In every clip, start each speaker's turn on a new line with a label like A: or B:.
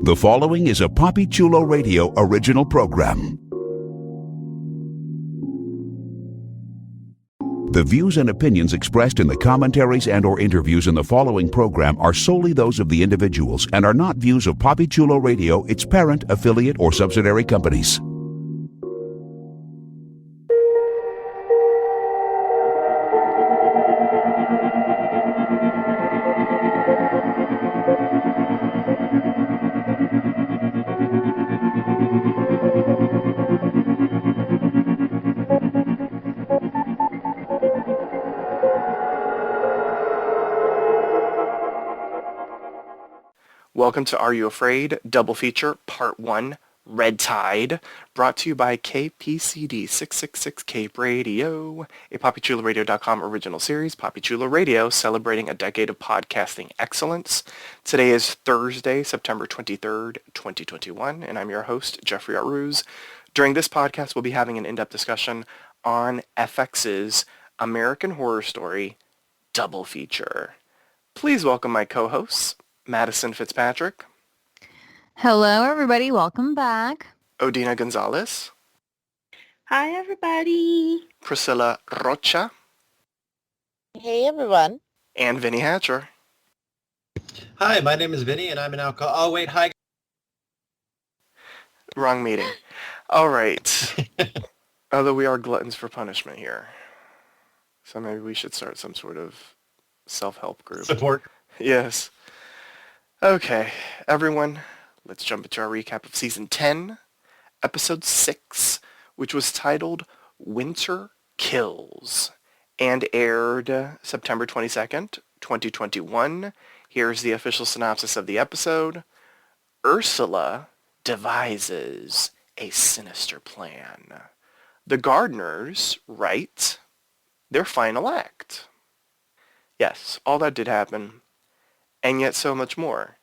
A: The following is a Papi Chulo Radio original program. The views and opinions expressed in the commentaries and/or interviews in the following program are solely those of the individuals and are not views of Papi Chulo Radio, its parent, affiliate, or subsidiary companies.
B: Welcome to Are You Afraid? Double Feature, Part 1, Red Tide, brought to you by KPCD 666 Cape Radio, a PapiChuloRadio.com original series, Papi Chulo Radio, celebrating a decade of podcasting excellence. Today is Thursday, September 23rd, 2021, and I'm your host, Jeffrey Arauz. During this podcast, we'll be having an in-depth discussion on FX's American Horror Story Double Feature. Please welcome my co-hosts, Madison Fitzpatrick.
C: Hello, everybody. Welcome back.
B: Odina Gonzales.
D: Hi, everybody.
B: Priscilla Rocha.
D: Hey, everyone.
B: And Vinnie Hatcher.
E: Hi, my name is Vinnie, and I'm an alcohol... Oh, wait, hi.
B: Wrong meeting. All right. Although we are gluttons for punishment here. So maybe we should start some sort of self-help group.
E: Support.
B: Yes. Okay, everyone, let's jump into our recap of Season 10, Episode 6, which was titled Winter Kills, and aired September 22nd, 2021. Here's the official synopsis of the episode. Ursula devises a sinister plan. The gardeners write their final act. Yes, all that did happen, and yet so much more.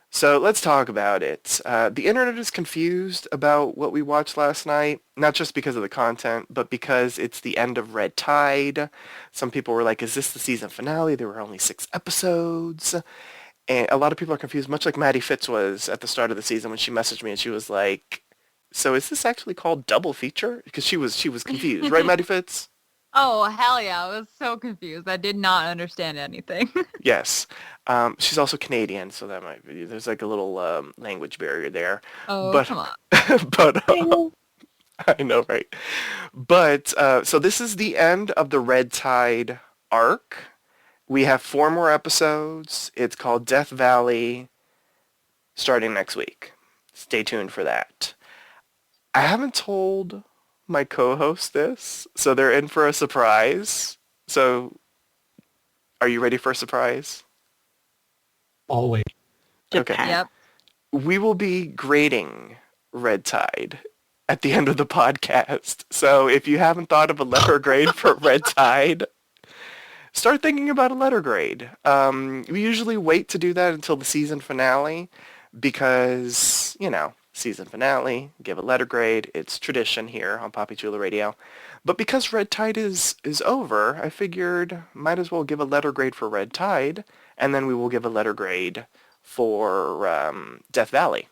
B: So let's talk about it. The internet is confused about what we watched last night, not just because of the content, but because it's the end of Red Tide. Some people were like, is this the season finale? There were only 6 episodes. And a lot of people are confused, much like Maddie Fitz was at the start of the season when she messaged me and she was like, so is this actually called Double Feature? Because she was confused, right, Maddie Fitz?
C: Oh, hell yeah. I was so confused. I did not understand anything.
B: Yes. She's also Canadian, so that might be, there's like a little language barrier there.
C: Oh,
B: but,
C: come on.
B: But, I know, right? But, so this is the end of the Red Tide arc. We have 4 more episodes. It's called Death Valley, starting next week. Stay tuned for that. I haven't told my co-host this, so they're in for a surprise. So, are you ready for a surprise?
E: Always.
B: Okay.
C: Yep.
B: We will be grading Red Tide at the end of the podcast. So, if you haven't thought of a letter grade for Red Tide, start thinking about a letter grade. We usually wait to do that until the season finale because, you know, season finale, give a letter grade. It's tradition here on Papi Chulo Radio. But because Red Tide is over, I figured might as well give a letter grade for Red Tide, and then we will give a letter grade for Death Valley.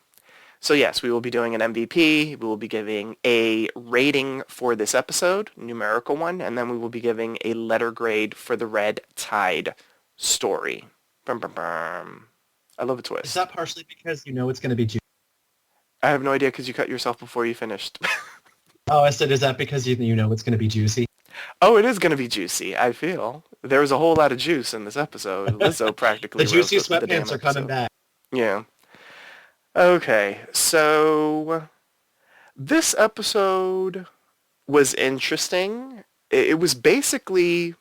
B: So yes, we will be doing an MVP. We will be giving a rating for this episode, numerical one, and then we will be giving a letter grade for the Red Tide story. Bum, bum, bum. I love a twist.
E: Is that partially because you know it's going to be juicy?
B: I have no idea because you cut yourself before you finished.
E: Oh, I said, is that because you know it's going to be juicy?
B: Oh, it is going to be juicy, I feel. There was a whole lot of juice in this episode. Lizzo practically
E: The juicy
B: wrote the damn
E: sweatpants are coming
B: episode.
E: back.
B: Yeah. Okay, so this episode was interesting. It was basically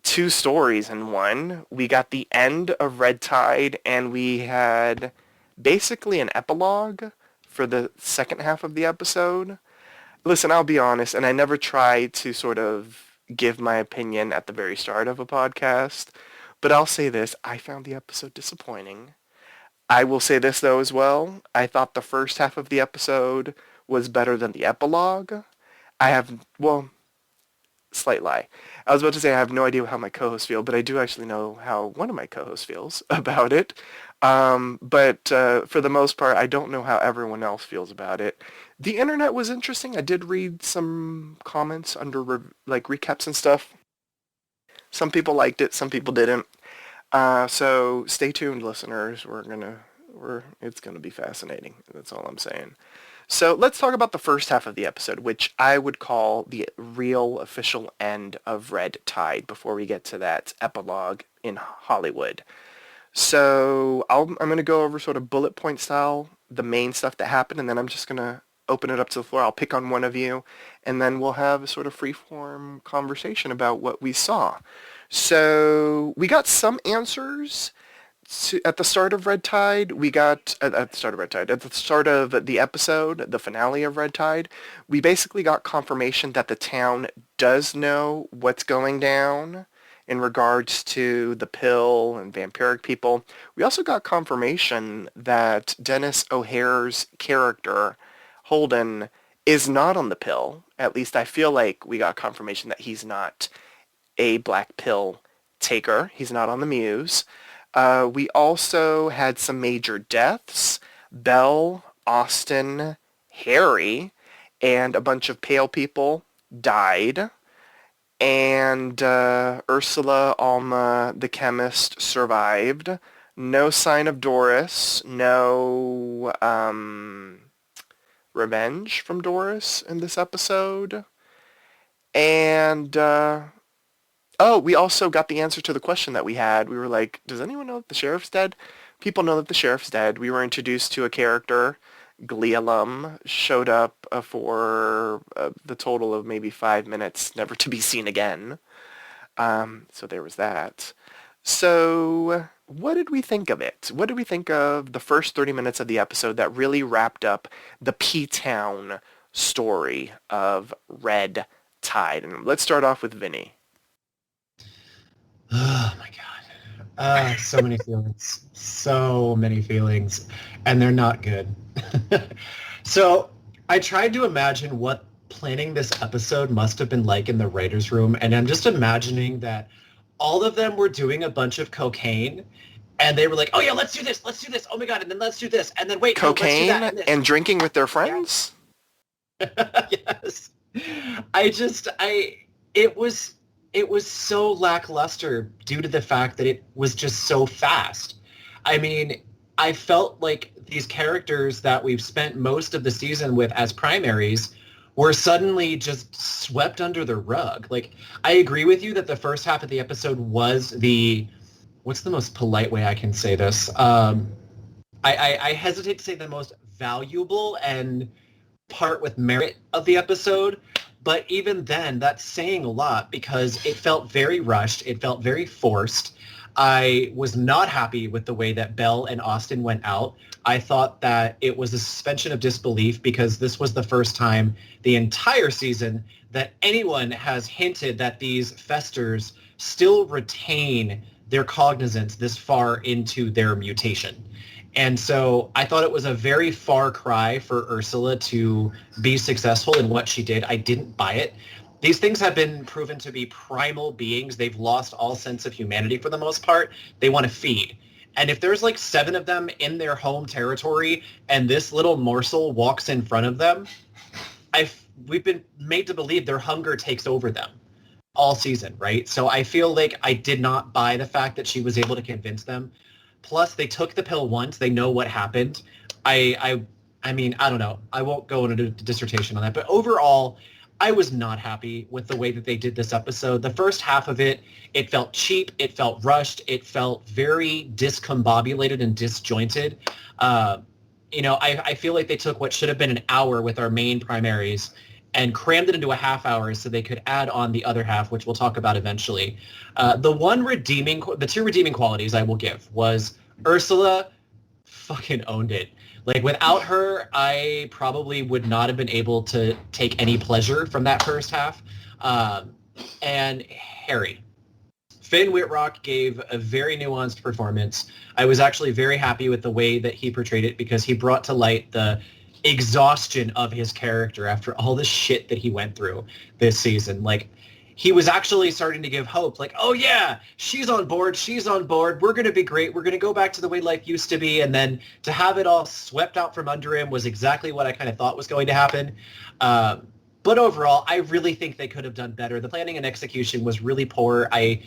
B: 2 stories in one. We got the end of Red Tide, and we had basically an epilogue for the second half of the episode. Listen, I'll be honest, and I never try to sort of give my opinion at the very start of a podcast, but I'll say this, I found the episode disappointing. I will say this, though, as well. I thought the first half of the episode was better than the epilogue. Slight lie. I was about to say I have no idea how my co-hosts feel, but I do actually know how one of my co-hosts feels about it. But for the most part, I don't know how everyone else feels about it. The internet was interesting. I did read some comments under like recaps and stuff. Some people liked it, some people didn't. So stay tuned, listeners. It's gonna be fascinating. That's all I'm saying. So let's talk about the first half of the episode, which I would call the real official end of Red Tide before we get to that epilogue in Hollywood. So I'm going to go over sort of bullet point style, the main stuff that happened, and then I'm just going to open it up to the floor. I'll pick on one of you, and then we'll have a sort of free-form conversation about what we saw. So we got some answers at the start of Red Tide. We got, at the start of Red Tide, at the start of the episode, the finale of Red Tide, we basically got confirmation that the town does know what's going down in regards to the pill and vampiric people. We also got confirmation that Dennis O'Hare's character, Holden, is not on the pill. At least I feel like we got confirmation that he's not a black pill taker. He's not on the Muse. We also had some major deaths. Belle, Austin, Harry, and a bunch of pale people died. And Ursula, Alma, the chemist, survived. No sign of Doris. No revenge from Doris in this episode. And, we also got the answer to the question that we had. We were like, does anyone know that the sheriff's dead? People know that the sheriff's dead. We were introduced to a character. Glee alum showed up for the total of maybe 5 minutes, never to be seen again. So there was that. So what did we think of it? What did we think of the first 30 minutes of the episode that really wrapped up the P-Town story of Red Tide? And let's start off with Vinnie.
E: Oh my God. So many feelings. So many feelings. And they're not good. So I tried to imagine what planning this episode must have been like in the writer's room. And I'm just imagining that all of them were doing a bunch of cocaine. And they were like, oh yeah, let's do this. Let's do this. Oh my God. And then let's do this. And then wait,
B: cocaine
E: no, let's do that
B: and drinking with their friends?
E: Yeah. Yes. It was so lackluster due to the fact that it was just so fast. I mean, I felt like these characters that we've spent most of the season with as primaries were suddenly just swept under the rug. Like, I agree with you that the first half of the episode was what's the most polite way I can say this? I hesitate to say the most valuable and part with merit of the episode. But even then, that's saying a lot because it felt very rushed. It felt very forced. I was not happy with the way that Belle and Austin went out. I thought that it was a suspension of disbelief because this was the first time the entire season that anyone has hinted that these Festers still retain their cognizance this far into their mutation. And so I thought it was a very far cry for Ursula to be successful in what she did. I didn't buy it. These things have been proven to be primal beings. They've lost all sense of humanity for the most part. They want to feed. And if there's like 7 of them in their home territory and this little morsel walks in front of them, we've been made to believe their hunger takes over them all season, right? So I feel like I did not buy the fact that she was able to convince them. Plus, they took the pill once. They know what happened. I mean, I don't know. I won't go into a dissertation on that. But overall, I was not happy with the way that they did this episode. The first half of it, it felt cheap. It felt rushed. It felt very discombobulated and disjointed. I feel like they took what should have been an hour with our main primaries and crammed it into a half hour so they could add on the other half, which we'll talk about eventually. The 2 redeeming qualities I will give was Ursula fucking owned it. Like, without her, I probably would not have been able to take any pleasure from that first half. And Harry. Finn Whitrock gave a very nuanced performance. I was actually very happy with the way that he portrayed it because he brought to light the exhaustion of his character after all the shit that he went through this season. Like, he was actually starting to give hope, like, oh yeah, she's on board, we're going to be great, we're going to go back to the way life used to be, and then to have it all swept out from under him was exactly what I kind of thought was going to happen. But overall, I really think they could have done better. The planning and execution was really poor. I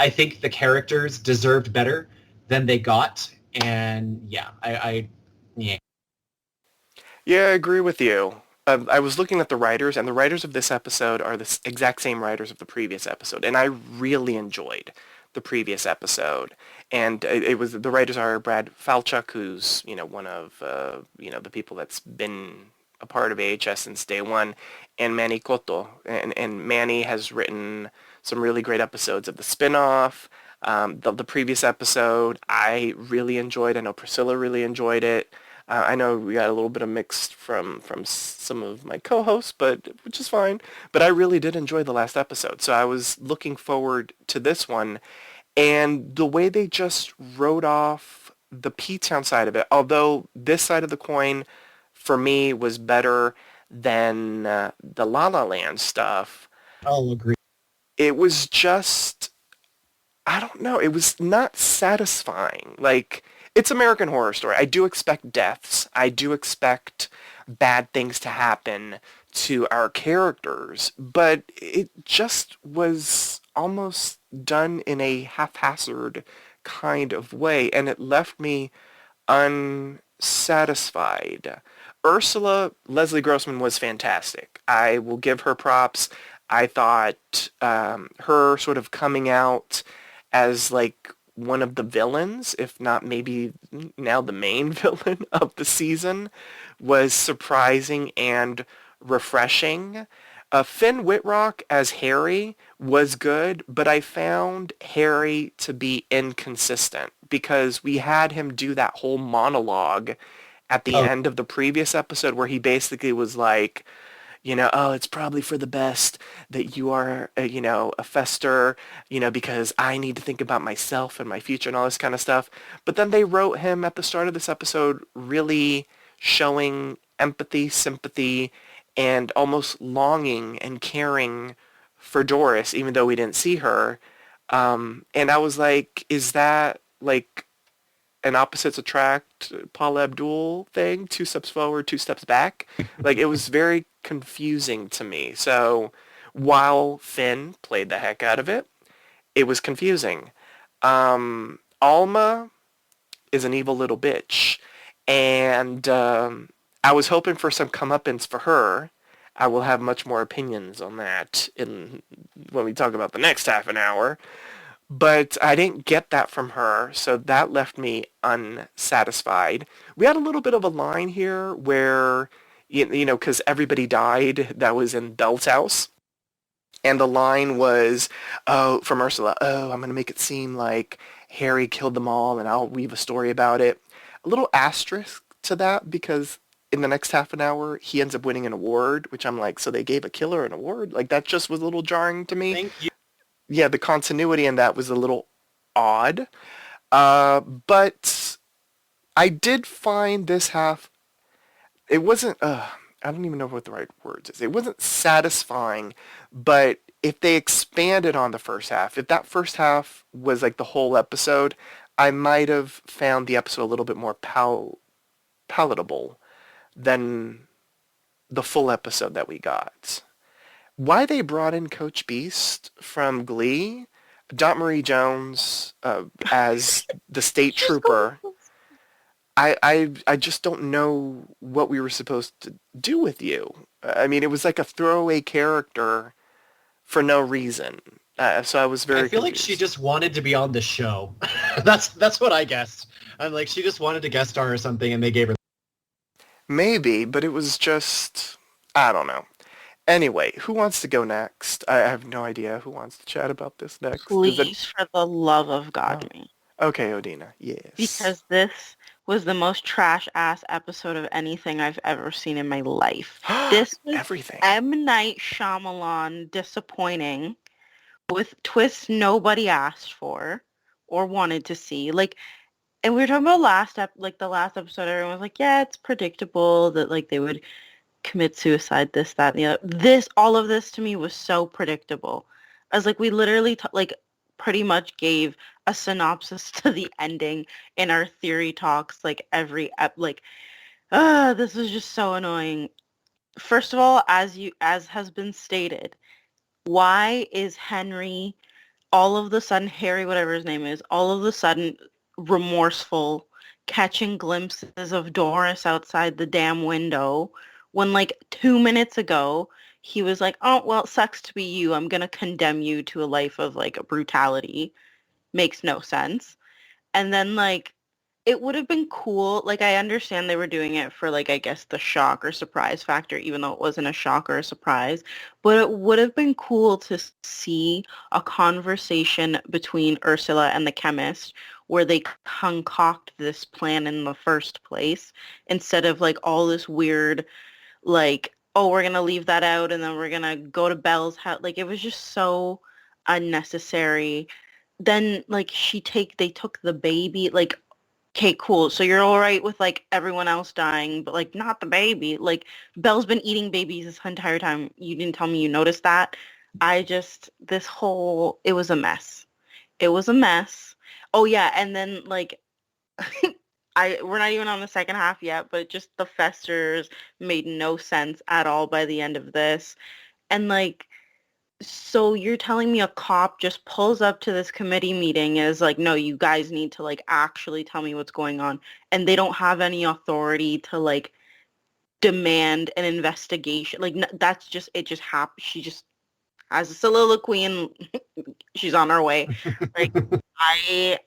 E: think the characters deserved better than they got, and yeah, yeah.
B: Yeah, I agree with you. I was looking at the writers, and the writers of this episode are the exact same writers of the previous episode, and I really enjoyed the previous episode. And it was the writers are Brad Falchuk, who's one of the people that's been a part of AHS since day one, and Manny Cotto, and Manny has written some really great episodes of the spinoff. The previous episode I really enjoyed. I know Priscilla really enjoyed it. I know we got a little bit of mixed from some of my co-hosts, which is fine. But I really did enjoy the last episode, so I was looking forward to this one. And the way they just wrote off the P-Town side of it, although this side of the coin for me was better than the La La Land stuff.
E: I'll agree.
B: It was just, I don't know, it was not satisfying. Like, it's American Horror Story. I do expect deaths. I do expect bad things to happen to our characters, but it just was almost done in a haphazard kind of way, and it left me unsatisfied. Ursula, Leslie Grossman, was fantastic. I will give her props. I thought her sort of coming out as like one of the villains, if not maybe now the main villain of the season, was surprising and refreshing. Finn Whitrock as Harry was good, but I found Harry to be inconsistent because we had him do that whole monologue at the end of the previous episode where he basically was like, oh, it's probably for the best that you are, a Fester, because I need to think about myself and my future and all this kind of stuff. But then they wrote him at the start of this episode really showing empathy, sympathy, and almost longing and caring for Doris, even though we didn't see her. And I was like, is that like an opposites attract Paula Abdul thing? 2 steps forward, 2 steps back? Like, it was very confusing to me. So while Finn played the heck out of it, it was confusing. Alma is an evil little bitch. And I was hoping for some comeuppance for her. I will have much more opinions on that when we talk about the next half an hour. But I didn't get that from her, so that left me unsatisfied. We had a little bit of a line here where, because everybody died that was in Belle's house. And the line was, from Ursula, I'm going to make it seem like Harry killed them all and I'll weave a story about it. A little asterisk to that because in the next half an hour, he ends up winning an award, which I'm like, so they gave a killer an award? Like, that just was a little jarring to me.
E: Thank you.
B: Yeah, the continuity in that was a little odd. But I did find this half, it wasn't, I don't even know what the right words is. It wasn't satisfying, but if they expanded on the first half, if that first half was like the whole episode, I might have found the episode a little bit more palatable than the full episode that we got. Why they brought in Coach Beast from Glee, Dot Marie Jones as the state trooper, I just don't know what we were supposed to do with you. I mean, it was like a throwaway character for no reason. So I was very
E: I feel
B: confused.
E: like she just wanted to be on the show. That's what I guessed. I'm like, she just wanted to guest star or something, and they gave her.
B: Maybe, but it was just, I don't know. Anyway, who wants to go next? I have no idea who wants to chat about this next.
D: Please, for the love of God, me.
B: Okay, Odina, yes.
D: Because this was the most trash-ass episode of anything I've ever seen in my life. This was
B: everything.
D: M. Night Shyamalan disappointing with twists nobody asked for or wanted to see. Like, and we were talking about the last episode, everyone was like, yeah, it's predictable that, like, they would commit suicide, this, that, and the other. All of this to me was so predictable. As like we literally like pretty much gave a synopsis to the ending in our theory talks like every this was just so annoying. First of all, as has been stated, why is Henry all of the sudden, Harry, whatever his name is, all of a sudden remorseful, catching glimpses of Doris outside the damn window when like 2 minutes ago he was like, oh, well, it sucks to be you. I'm going to condemn you to a life of like brutality. Makes no sense. And then like it would have been cool. Like I understand they were doing it for like I guess the shock or surprise factor, even though it wasn't a shock or a surprise. But it would have been cool to see a conversation between Ursula and the chemist where they concoct this plan in the first place instead of like all this weird like, oh, we're gonna leave that out and then we're gonna go to Belle's house. Like it was just so unnecessary. Then like they took the baby, like, okay, cool. So you're all right with like everyone else dying, but like not the baby. Like Belle's been eating babies this entire time. You didn't tell me you noticed that. It was a mess. It was a mess. Oh yeah, and then like we're not even on the second half yet, but just the Festers made no sense at all by the end of this. And like so you're telling me a cop just pulls up to this committee meeting and is like, no, you guys need to like actually tell me what's going on. And they don't have any authority to like demand an investigation. Like that's just, it just happened. She just has a soliloquy and she's on her way. Like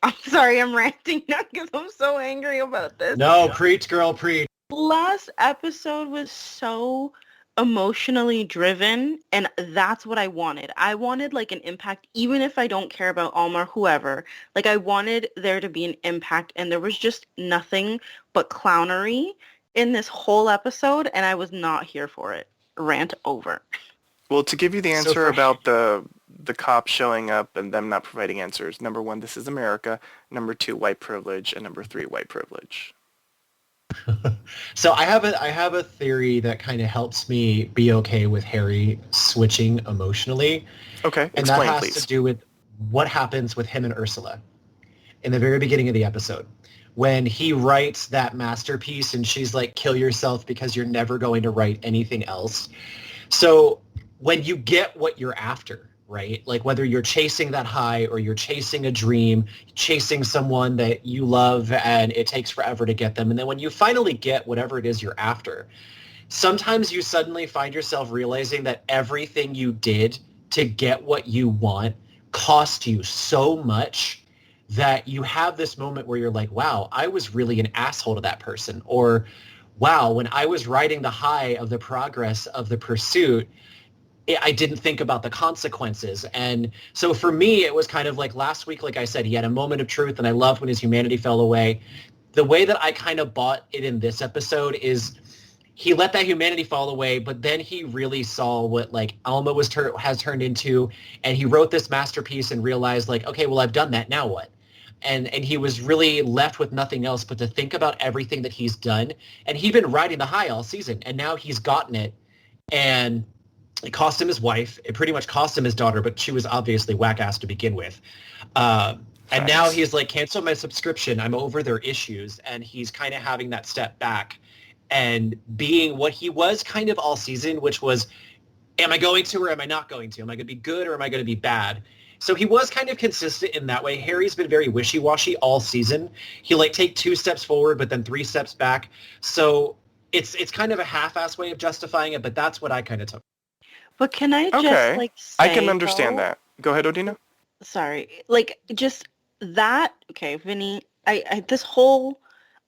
D: I'm sorry, I'm ranting now because I'm so angry about this.
E: No, preach, girl, preach.
D: Last episode was so emotionally driven, and that's what I wanted. I wanted like an impact, even if I don't care about Alma or whoever. Like I wanted there to be an impact, and there was just nothing but clownery in this whole episode, and I was not here for it. Rant over.
B: Well, to give you the answer about the cops showing up and them not providing answers, number one, this is America. Number two, white privilege. And number three, white privilege.
E: So I have a theory that kind of helps me be okay with Harry switching emotionally.
B: Okay,
E: and
B: explain,
E: that has
B: please.
E: to do with what happens with him and Ursula in the very beginning of the episode. When he writes that masterpiece and she's like, kill yourself because you're never going to write anything else. So when you get what you're after, right? Like whether you're chasing that high or you're chasing a dream, chasing someone that you love and it takes forever to get them. And then when you finally get whatever it is you're after, sometimes you suddenly find yourself realizing that everything you did to get what you want cost you so much that you have this moment where you're like, wow, I was really an asshole to that person. Or, wow, when I was riding the high of the progress of the pursuit, I didn't think about the consequences. And so for me, it was kind of like last week, like I said, he had a moment of truth, and I loved when his humanity fell away. The way that I kind of bought it in this episode is he let that humanity fall away, but then he really saw what like Alma has turned into, and he wrote this masterpiece and realized like, okay, well, I've done that, now what? And he was really left with nothing else but to think about everything that he's done. And he'd been riding the high all season, and now he's gotten it. And it cost him his wife. It pretty much cost him his daughter, but she was obviously whack-ass to begin with. And now he's like, cancel my subscription. I'm over their issues. And he's kind of having that step back and being what he was kind of all season, which was, am I going to or am I not going to? Am I going to be good or am I going to be bad? So he was kind of consistent in that way. Harry's been very wishy-washy all season. He'll like take 2 steps forward, but then 3 steps back. So it's kind of a half-ass way of justifying it, but that's what I kind of took.
D: But can I just
B: Okay.
D: like say,
B: I can understand
D: though,
B: that. Go ahead, Odina.
D: sorry, like just that, okay, Vinny, this whole,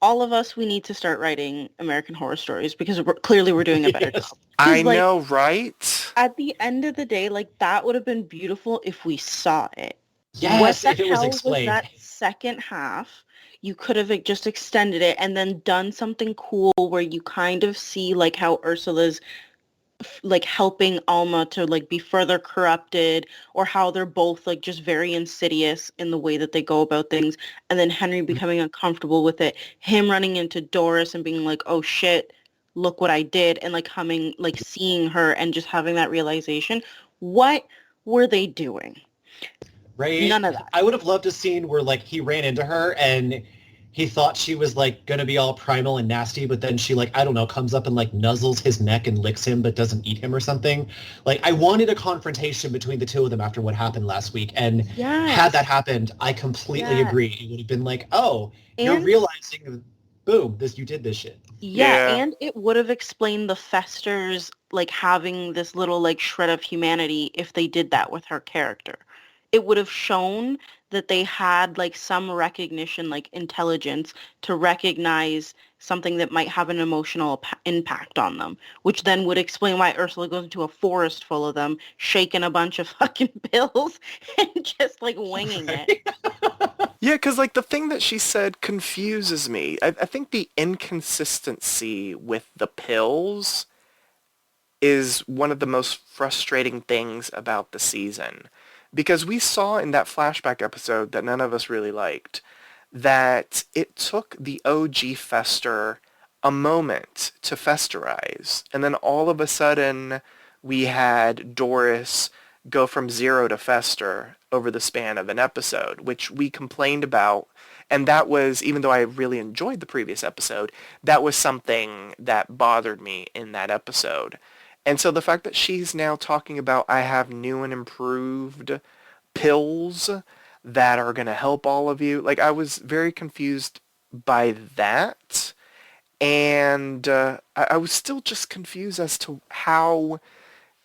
D: all of us, we need to start writing American Horror Stories because we're doing a better
E: Yes.
D: job.
B: I
D: Like,
B: know, right?
D: at the end of the day, like that would have been beautiful if we saw it.
E: Yes,
D: What
E: if
D: the
E: it was
D: hell
E: explained.
D: that second half? You could have just extended it and then done something cool where you kind of see like how Ursula's like helping Alma to like be further corrupted, or how they're both like just very insidious in the way that they go about things, and then Henry becoming uncomfortable with it, him running into Doris and being like, oh shit, look what I did, and like coming, like seeing her and just having that realization. What were they doing?
E: Right?
D: None of that.
E: I would have loved a scene where, like, he ran into her and he thought she was, like, going to be all primal and nasty, but then she, like, I don't know, comes up and, like, nuzzles his neck and licks him but doesn't eat him or something. Like, I wanted a confrontation between the two of them after what happened last week. And had that happened, I completely agree. It would have been like, oh, you're realizing, boom, you did this shit.
D: Yeah, and it would have explained the Festers, like, having this little, like, shred of humanity if they did that with her character. It would have shown that they had, like, some recognition, like, intelligence to recognize something that might have an emotional impact on them, which then would explain why Ursula goes into a forest full of them, shaking a bunch of fucking pills and just, like, winging it.
B: Yeah, because, like, the thing that she said confuses me. I think the inconsistency with the pills is one of the most frustrating things about the season. Because we saw in that flashback episode that none of us really liked that it took the OG Fester a moment to festerize. And then all of a sudden we had Doris go from 0 to Fester over the span of an episode, which we complained about. And that was, even though I really enjoyed the previous episode, that was something that bothered me in that episode. And so the fact that she's now talking about, I have new and improved pills that are going to help all of you, like, I was very confused by that. And I was still just confused as to how,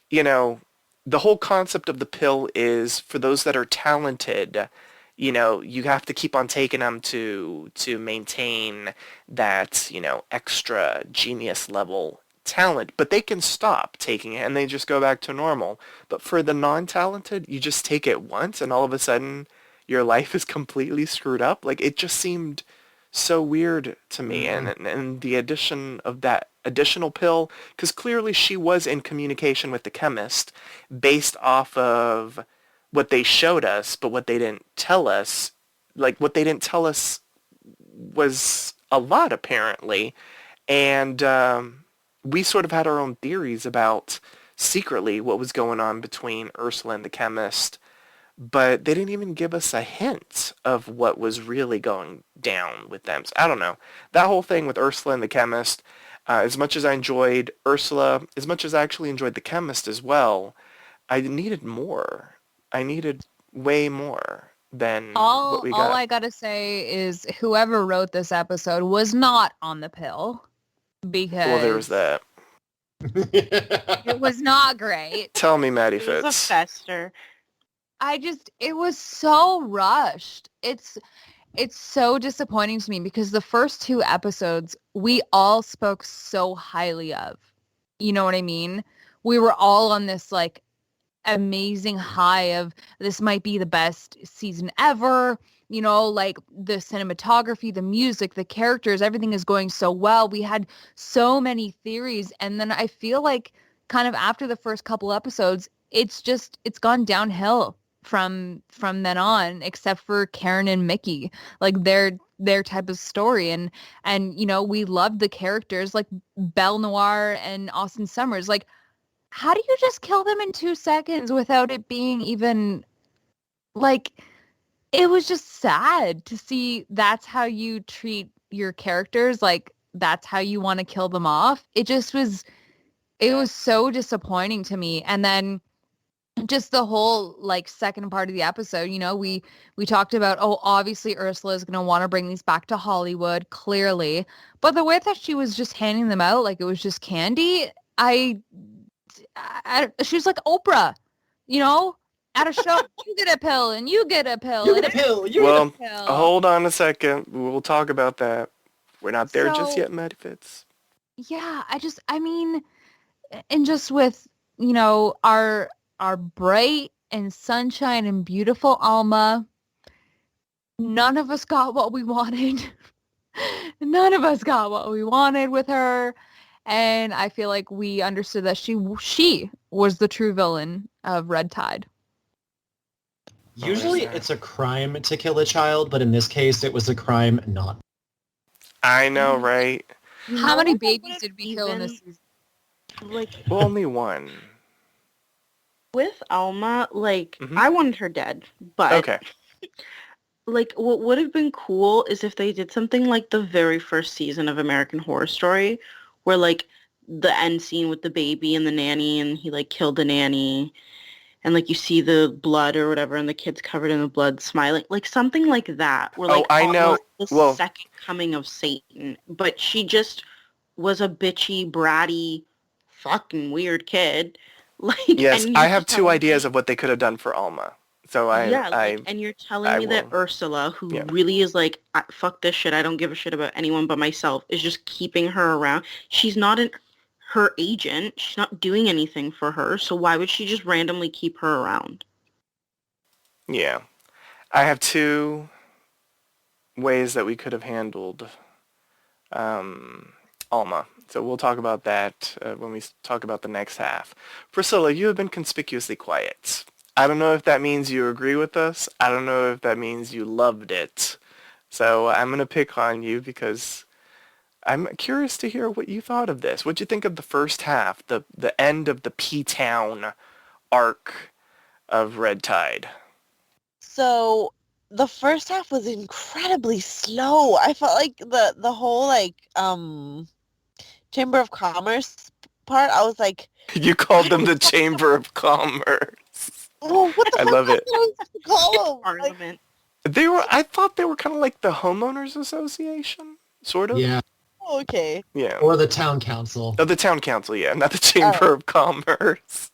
B: the whole concept of the pill is for those that are talented, you have to keep on taking them to maintain that, extra genius level talent, but they can stop taking it and they just go back to normal. But for the non-talented, you just take it once and all of a sudden your life is completely screwed up. Like, it just seemed so weird to me. And the addition of that additional pill, because clearly she was in communication with the chemist based off of what they showed us, but what they didn't tell us, what they didn't tell us was a lot, apparently. And we sort of had our own theories about secretly what was going on between Ursula and the chemist, but they didn't even give us a hint of what was really going down with them. So I don't know. That whole thing with Ursula and the chemist, as much as I enjoyed Ursula, as much as I actually enjoyed the chemist as well, I needed more. I needed way more than what we got.
C: All I gotta say is whoever wrote this episode was not on the pill, because
B: well, there was that.
C: It was not great.
B: Tell me, Maddie Fitz.
D: It was a fester.
C: It was so rushed. It's so disappointing to me because the first 2 episodes we all spoke so highly of. You know what I mean? We were all on this, like, amazing high of this might be the best season ever. Like, the cinematography, the music, the characters, everything is going so well. We had so many theories. And then I feel like kind of after the first couple episodes, it's gone downhill from then on, except for Karen and Mickey, like their type of story. And we loved the characters like Belle Noire and Austin Summers. Like, how do you just kill them in 2 seconds without it being even, like, it was just sad to see that's how you treat your characters. Like, that's how you want to kill them off. It was so disappointing to me. And then just the whole, like, second part of the episode, we talked about, obviously Ursula is going to want to bring these back to Hollywood, clearly. But the way that she was just handing them out like it was just candy, she was like Oprah, at a show. You get a pill and you get a pill.
E: You get a pill.
B: Well, hold on a second. We'll talk about that. We're not there just yet, Maddie Fitz.
C: Yeah, and just with, our bright and sunshine and beautiful Alma, none of us got what we wanted. None of us got what we wanted with her. And I feel like we understood that she was the true villain of Red Tide.
E: Usually it's a crime to kill a child, but in this case it was a crime not.
B: I know, right?
C: How many babies did we kill in this season?
D: Like,
B: well, only one.
D: With Alma, like,
B: Mhm.
D: I wanted her dead, but
B: Okay.
D: like, what would have been cool is if they did something like the very first season of American Horror Story, where like the end scene with the baby and the nanny, and he like killed the nanny, and like you see the blood or whatever, and the kid's covered in the blood, smiling, like something like that, where
B: Oh,
D: like
B: I know.
D: Alma's the
B: Well,
D: second coming of Satan, but she just was a bitchy, bratty, fucking weird kid, like,
B: yes,
D: and
B: I
D: you're
B: have two
D: telling
B: ideas
D: me.
B: of what they could have done for Alma. So
D: Yeah, like, and you're telling
B: I
D: me that
B: will.
D: Ursula, who
B: Yeah.
D: really is like, fuck this shit, I don't give a shit about anyone but myself, is just keeping her around. She's not her agent. She's not doing anything for her. So why would she just randomly keep her around?
B: Yeah. I have two ways that we could have handled um, Alma. So we'll talk about that when we talk about the next half. Priscilla, you have been conspicuously quiet. I don't know if that means you agree with us. I don't know if that means you loved it. So I'm going to pick on you because I'm curious to hear what you thought of this. What'd you think of the first half, the end of the P-Town arc of Red Tide?
F: So the first half was incredibly slow. I felt like the whole like Chamber of Commerce part, I was like,
B: You
F: why
B: called
F: do
B: them
F: we
B: the
F: have to
B: Chamber of Commerce.
F: well, what the
B: I
F: fuck
B: love
F: else
B: it.
F: did I supposed to call them? Like,
D: Parliament.
B: I thought they were kind of like the homeowners association, sort of.
E: Yeah,
F: okay.
B: Yeah.
E: or the town council.
B: Oh, the town council, yeah, not the
F: All right.
B: Chamber of Commerce.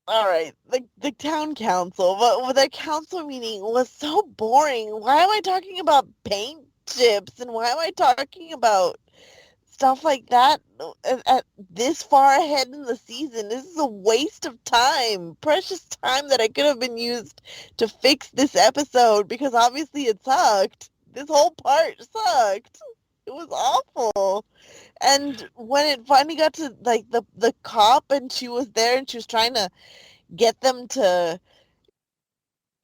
F: All right, the town council, but their council meeting was so boring. Why am I talking about paint chips and why am I talking about stuff like that at this far ahead in the season? This is a waste of time, precious time that I could have been used to fix this episode because obviously it sucked. This whole part sucked. It was awful. And when it finally got to like the cop and she was there and she was trying to get them to,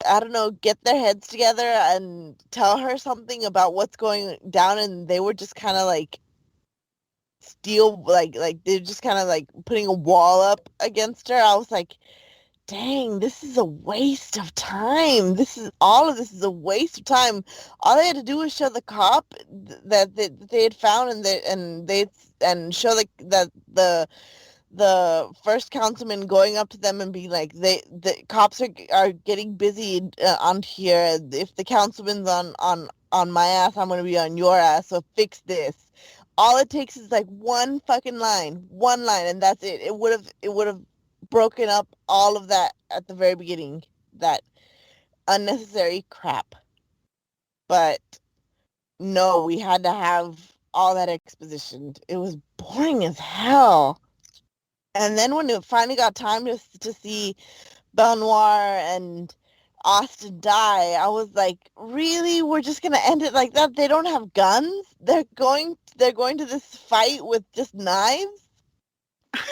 F: I don't know, get their heads together and tell her something about what's going down, and they were just kind of like like they're just kind of like putting a wall up against her. I was like, dang, this is a waste of time. All of this is a waste of time. All they had to do was show the cop that they had found, and show that the first councilman going up to them and being like, the cops are getting busy on here. If the councilman's on my ass, I'm gonna be on your ass. So fix this. All it takes is like one fucking one line, and that's it. It would have broken up all of that at the very beginning. That unnecessary crap. But no, we had to have all that exposition. It was boring as hell. And then when it finally got time to see Belnoir and Austin die, I was like, really? We're just gonna end it like that? They don't have guns? They're going to this fight with just knives?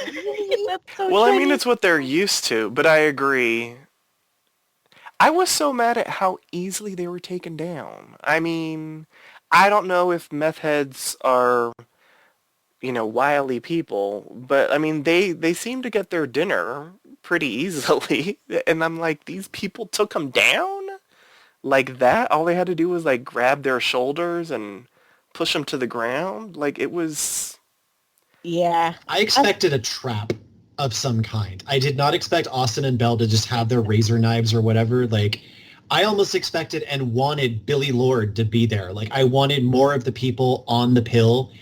F: Really?
D: That's so
B: Well, I mean,
D: shitty.
B: it's what they're used to, but I agree. I was so mad at how easily they were taken down. I mean, I don't know if meth heads are, wily people, but I mean, they seem to get their dinner pretty easily. And I'm like, these people took them down like that? All they had to do was like grab their shoulders and push them to the ground? Like it was...
F: Yeah.
E: I expected a trap of some kind. I did not expect Austin and Belle to just have their razor knives or whatever. Like, I almost expected and wanted Billy Lord to be there. Like, I wanted more of the people on the pill.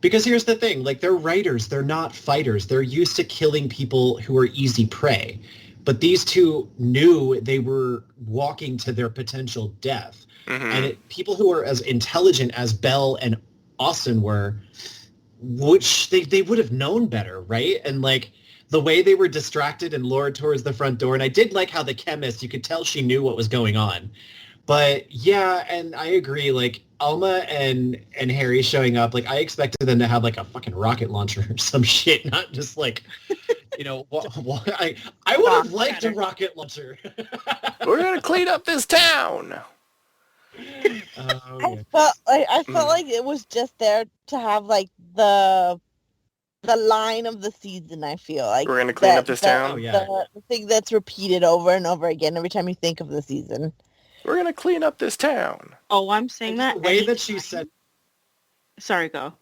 E: Because here's the thing, like, they're writers, they're not fighters. They're used to killing people who are easy prey. But these two knew they were walking to their potential death.
B: Mhm.
E: And people who are as intelligent as Belle and Austin were, which they would have known better, right? And like the way they were distracted and lured towards the front door. And I did like how the chemist, you could tell she knew what was going on. But yeah, and I agree, like Alma and Harry showing up, like I expected them to have like a fucking rocket launcher or some shit, not just like, I would have liked a rocket launcher.
B: We're going to clean up this town.
E: Oh,
F: I
E: yeah.
F: felt like it was just there to have like the the line of the season, I feel like.
B: We're gonna clean up this town?
E: Oh, yeah.
F: The thing that's repeated over and over again every time you think of the season.
B: We're going to clean up this town.
D: Oh, I'm saying that.
E: The way that she said...
D: Sorry, go.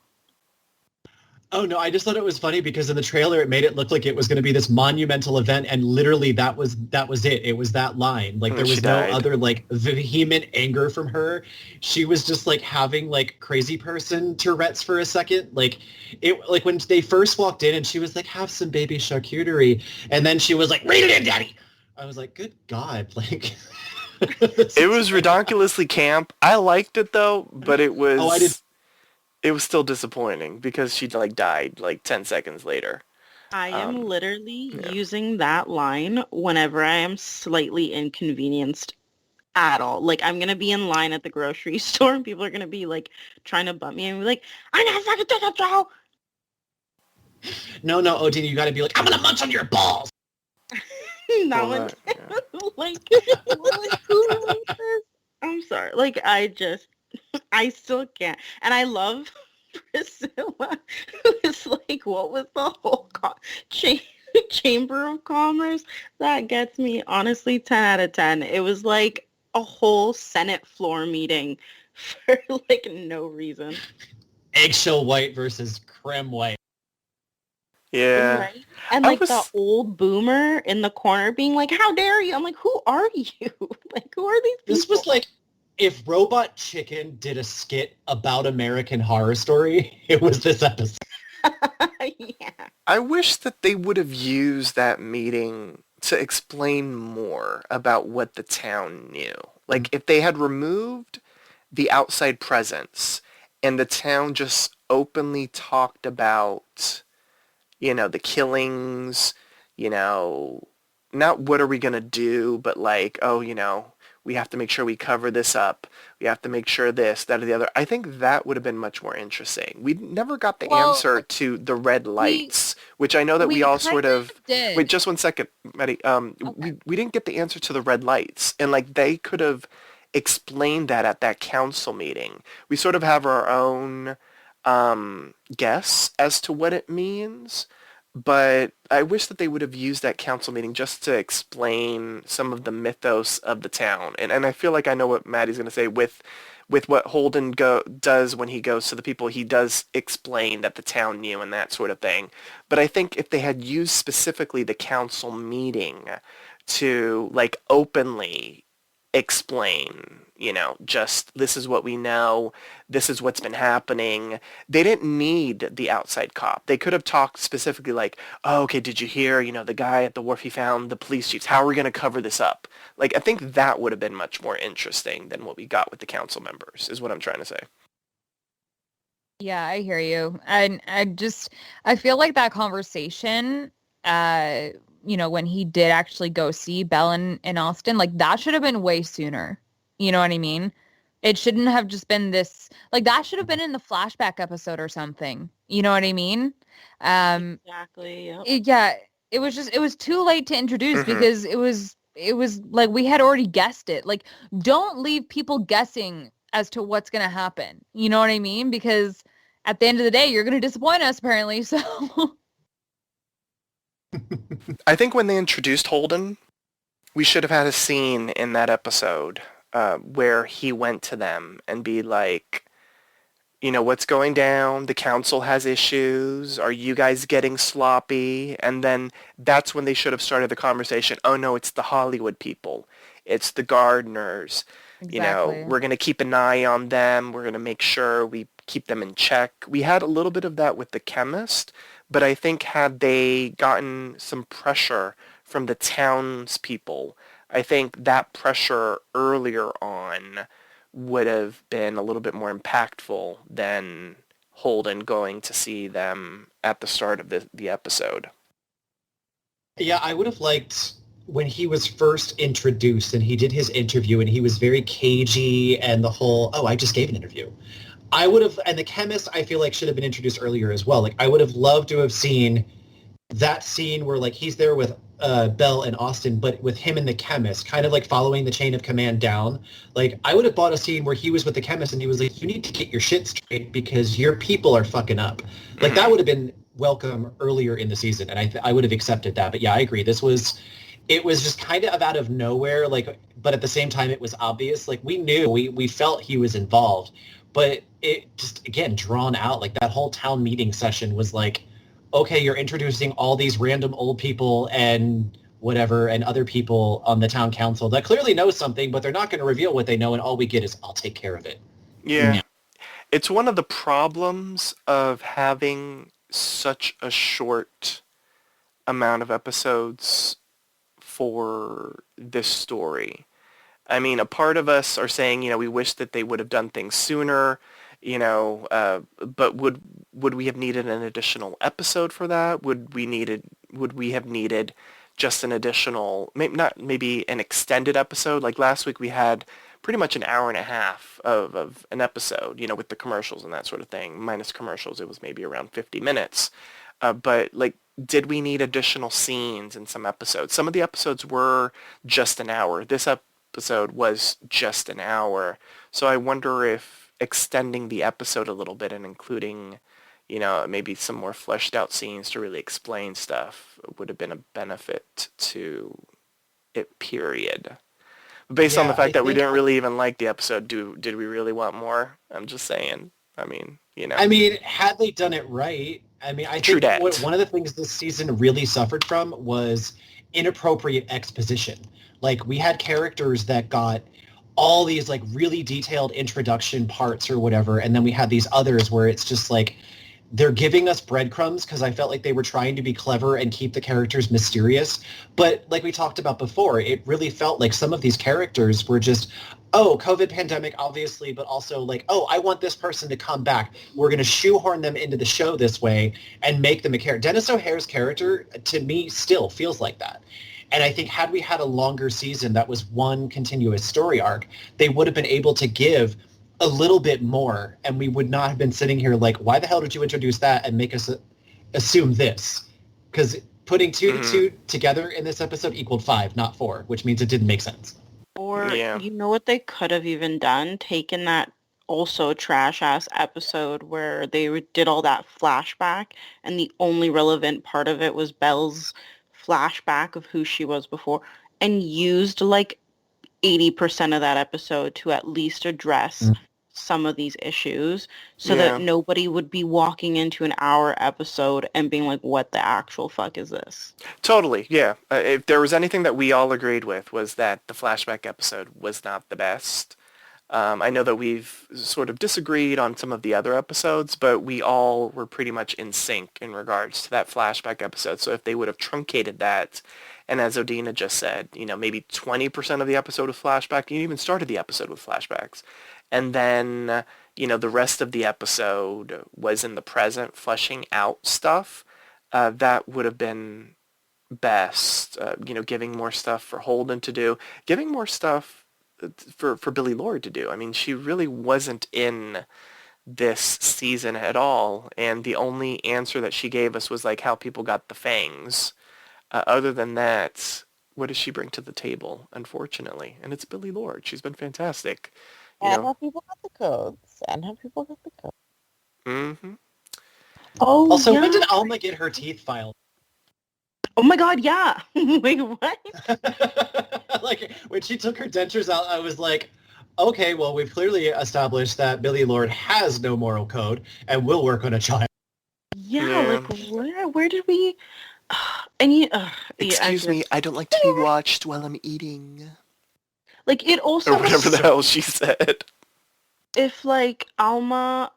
E: Oh, no, I just thought it was funny because in the trailer it made it look like it was going to be this monumental event, and literally that was it. It was that line. Like, there was no other, like, vehement anger from her. She was just, like, having, like, crazy person Tourette's for a second. Like, when they first walked in and she was like, have some baby charcuterie, and then she was like, read it in, daddy! I was like, good God, like...
B: It was ridiculously camp. I liked it, though, but it was...
E: Oh, I did...
B: It was still disappointing because she like died like 10 seconds later.
D: I am literally using that line whenever I am slightly inconvenienced at all. Like, I'm going to be in line at the grocery store and people are going to be like trying to bump me and be like, I'm going to fucking take a Joe.
E: No, Odina, you got to be like, I'm going to munch on your balls.
D: Not when, like, I'm sorry. Like, I still can't. And I love Priscilla, who is like, what was the whole Chamber of Commerce? That gets me, honestly, 10 out of 10. It was like a whole Senate floor meeting for like no reason.
E: Eggshell white versus creme white.
B: Yeah.
D: Right? And like the old boomer in the corner being like, how dare you? I'm like, who are you? Like, who are these people?
E: This was like, if Robot Chicken did a skit about American Horror Story, it was this episode.
D: Yeah.
B: I wish that they would have used that meeting to explain more about what the town knew. Like, if they had removed the outside presence and the town just openly talked about, you know, the killings, you know, not what are we going to do, but like, oh, you know, we have to make sure we cover this up. We have to make sure this, that, or the other. I think that would have been much more interesting. We never got the answer to the red lights, which I know that we all sort of
C: did.
B: Wait, just one second, Maddie.
C: Okay.
B: We didn't get the answer to the red lights, and like they could have explained that at that council meeting. We sort of have our own guess as to what it means. But I wish that they would have used that council meeting just to explain some of the mythos of the town. And I feel like I know what Maddie's going to say with what Holden does when he goes to the people. He does explain that the town knew and that sort of thing. But I think if they had used specifically the council meeting to like openly explain, you know, just this is what we know, this is what's been happening. They didn't need the outside cop. They could have talked specifically like, oh, okay, did you hear, you know, the guy at the wharf, he found the police chiefs. How are we going to cover this up? Like, I think that would have been much more interesting than what we got with the council members, is what I'm trying to say.
C: Yeah, I hear you. And I feel like that conversation, you know, when he did actually go see Belle in Austin, like that should have been way sooner. You know what I mean? It shouldn't have just been this, like that should have been in the flashback episode or something. You know what I mean?
D: Exactly.
C: Yep. It was too late to introduce because it was like we had already guessed it. Like, don't leave people guessing as to what's going to happen. You know what I mean? Because at the end of the day, you're going to disappoint us apparently. So
B: I think when they introduced Holden, we should have had a scene in that episode where he went to them and be like, you know, what's going down? The council has issues. Are you guys getting sloppy? And then that's when they should have started the conversation. Oh, no, it's the Hollywood people. It's the gardeners.
C: exactly.
B: You know, we're going to keep an eye on them. We're going to make sure we keep them in check. We had a little bit of that with the chemist, but I think had they gotten some pressure from the townspeople, I think that pressure earlier on would have been a little bit more impactful than Holden going to see them at the start of the episode.
E: Yeah, I would have liked when he was first introduced and he did his interview and he was very cagey and the whole, oh, I just gave an interview. I would have, and the chemist I feel like should have been introduced earlier as well. Like I would have loved to have seen that scene where like he's there with Belle and Austin, but with him and the chemist, kind of like following the chain of command down. Like I would have bought a scene where he was with the chemist and he was like, you need to get your shit straight because your people are fucking up. Like that would have been welcome earlier in the season, and I would have accepted that. But yeah, I agree. It was just kind of out of nowhere, like, but at the same time, it was obvious. Like, we felt he was involved, but it just, again, drawn out. Like, that whole town meeting session was like, okay, you're introducing all these random old people and whatever and other people on the town council that clearly know something, but they're not going to reveal what they know, and all we get is, I'll take care of it.
B: Yeah. It's one of the problems of having such a short amount of episodes for this story. I mean, a part of us are saying, we wish that they would have done things sooner, but would we have needed an additional episode for that? Would we have needed just an additional, maybe an extended episode? Like last week we had pretty much an hour and a half of an episode, with the commercials and that sort of thing. Minus commercials, it was maybe around 50 minutes. But like, did we need additional scenes in some episodes? Some of the episodes were just an hour. This episode was just an hour. So I wonder if extending the episode a little bit and including, maybe some more fleshed out scenes to really explain stuff would have been a benefit to it, period. Based on the fact that we didn't really even like the episode, did we really want more? I'm just saying. I mean,
E: had they done it right, I
B: True
E: think
B: that.
E: one of the things this season really suffered from was inappropriate exposition. Like, we had characters that got all these, like, really detailed introduction parts or whatever, and then we had these others where it's just, like, they're giving us breadcrumbs because I felt like they were trying to be clever and keep the characters mysterious. But like we talked about before, it really felt like some of these characters were just, oh, COVID pandemic, obviously, but also like, oh, I want this person to come back. We're going to shoehorn them into the show this way and make them a character. Dennis O'Hare's character, to me, still feels like that. And I think had we had a longer season that was one continuous story arc, they would have been able to give a little bit more, and we would not have been sitting here like, why the hell did you introduce that and make us assume this? Because putting two to two together in this episode equaled 5, not 4, which means it didn't make sense.
D: Or, you know what they could have even done? Taken that also trash-ass episode where they did all that flashback, and the only relevant part of it was Belle's flashback of who she was before, and used like 80% of that episode to at least address some of these issues so that nobody would be walking into an hour episode and being like, what the actual fuck is this?
B: Totally, yeah. If there was anything that we all agreed with was that the flashback episode was not the best. I know that we've sort of disagreed on some of the other episodes, but we all were pretty much in sync in regards to that flashback episode. So if they would have truncated that, and as Odina just said, maybe 20% of the episode was flashback, you even started the episode with flashbacks. And then, the rest of the episode was in the present, fleshing out stuff. That would have been best, giving more stuff for Holden to do, giving more stuff for Billie Lourd to do. I mean, she really wasn't in this season at all, and the only answer that she gave us was like how people got the fangs. Other than that, what does she bring to the table, unfortunately? And it's Billie Lourd. She's been fantastic.
F: And how people got the codes.
B: Mm-hmm.
D: Oh,
E: also,
D: yeah.
E: when did Alma get her teeth filed?
D: Oh my god, yeah. Wait, what?
E: Like, when she took her dentures out, I was like, okay, well, we've clearly established that Billie Lourd has no moral code and will work on a child.
D: Yeah. Like, where did we...
B: Excuse me, I don't like to be watched while I'm eating.
D: Like, it also...
B: Or whatever the hell she said.
D: If, like, Ursula,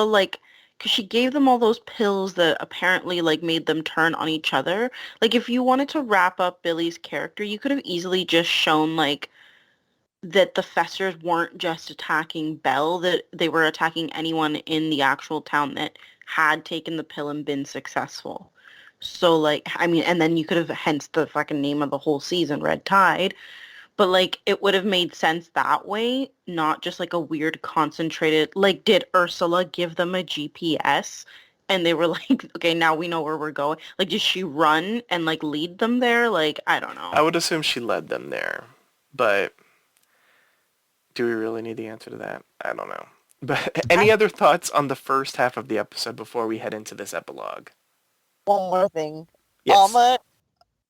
D: like, because she gave them all those pills that apparently, like, made them turn on each other. Like, if you wanted to wrap up Billy's character, you could have easily just shown, like, that the Festers weren't just attacking Belle, that they were attacking anyone in the actual town that had taken the pill and been successful. So, like, I mean, and then you could have, hence the fucking name of the whole season, Red Tide. But, like, it would have made sense that way, not just, like, a weird concentrated... Like, did Ursula give them a GPS? And they were like, okay, now we know where we're going. Like, did she run and, like, lead them there? Like, I don't know.
B: I would assume she led them there. But do we really need the answer to that? I don't know. But any other thoughts on the first half of the episode before we head into this epilogue?
F: One more thing.
B: Yes.
F: Alma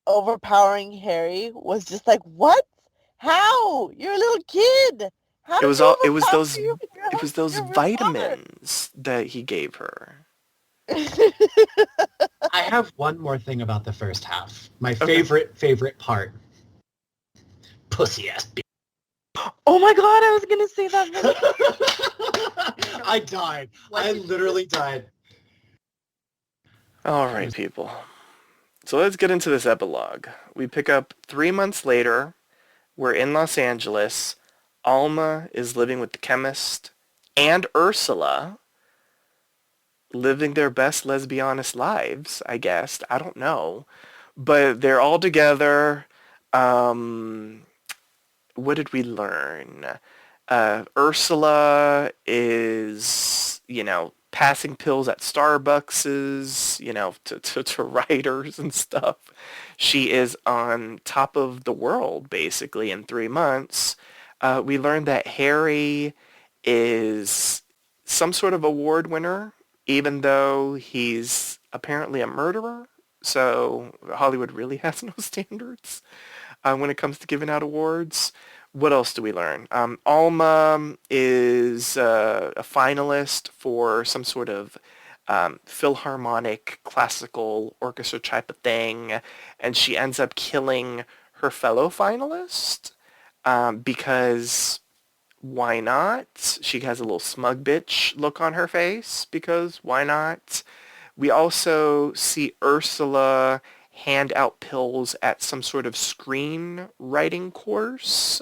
F: overpowering Harry was just like, what? How? You're a little kid. How
B: It
F: did
B: was
F: you
B: all
F: overpower you?
B: it was those
F: Your father.
B: vitamins that he gave her.
E: I have one more thing about the first half. My
B: Okay.
E: favorite part. Pussy ass bitch.
D: Oh my god, I was gonna say that.
E: I died.
C: What
E: I
C: did you-
E: literally died.
B: All right, people. So let's get into this epilogue. We pick up 3 months later. We're in Los Angeles. Alma is living with the chemist and Ursula, living their best lesbianist lives, I guess. I don't know. But they're all together. What did we learn? Ursula is, passing pills at Starbucks, to writers and stuff. She is on top of the world, basically, in 3 months. We learned that Harry is some sort of award winner, even though he's apparently a murderer. So Hollywood really has no standards when it comes to giving out awards. What else do we learn? Alma is a finalist for some sort of philharmonic classical orchestra type of thing, and she ends up killing her fellow finalist because why not? She has a little smug bitch look on her face because why not? We also see Ursula hand out pills at some sort of screenwriting course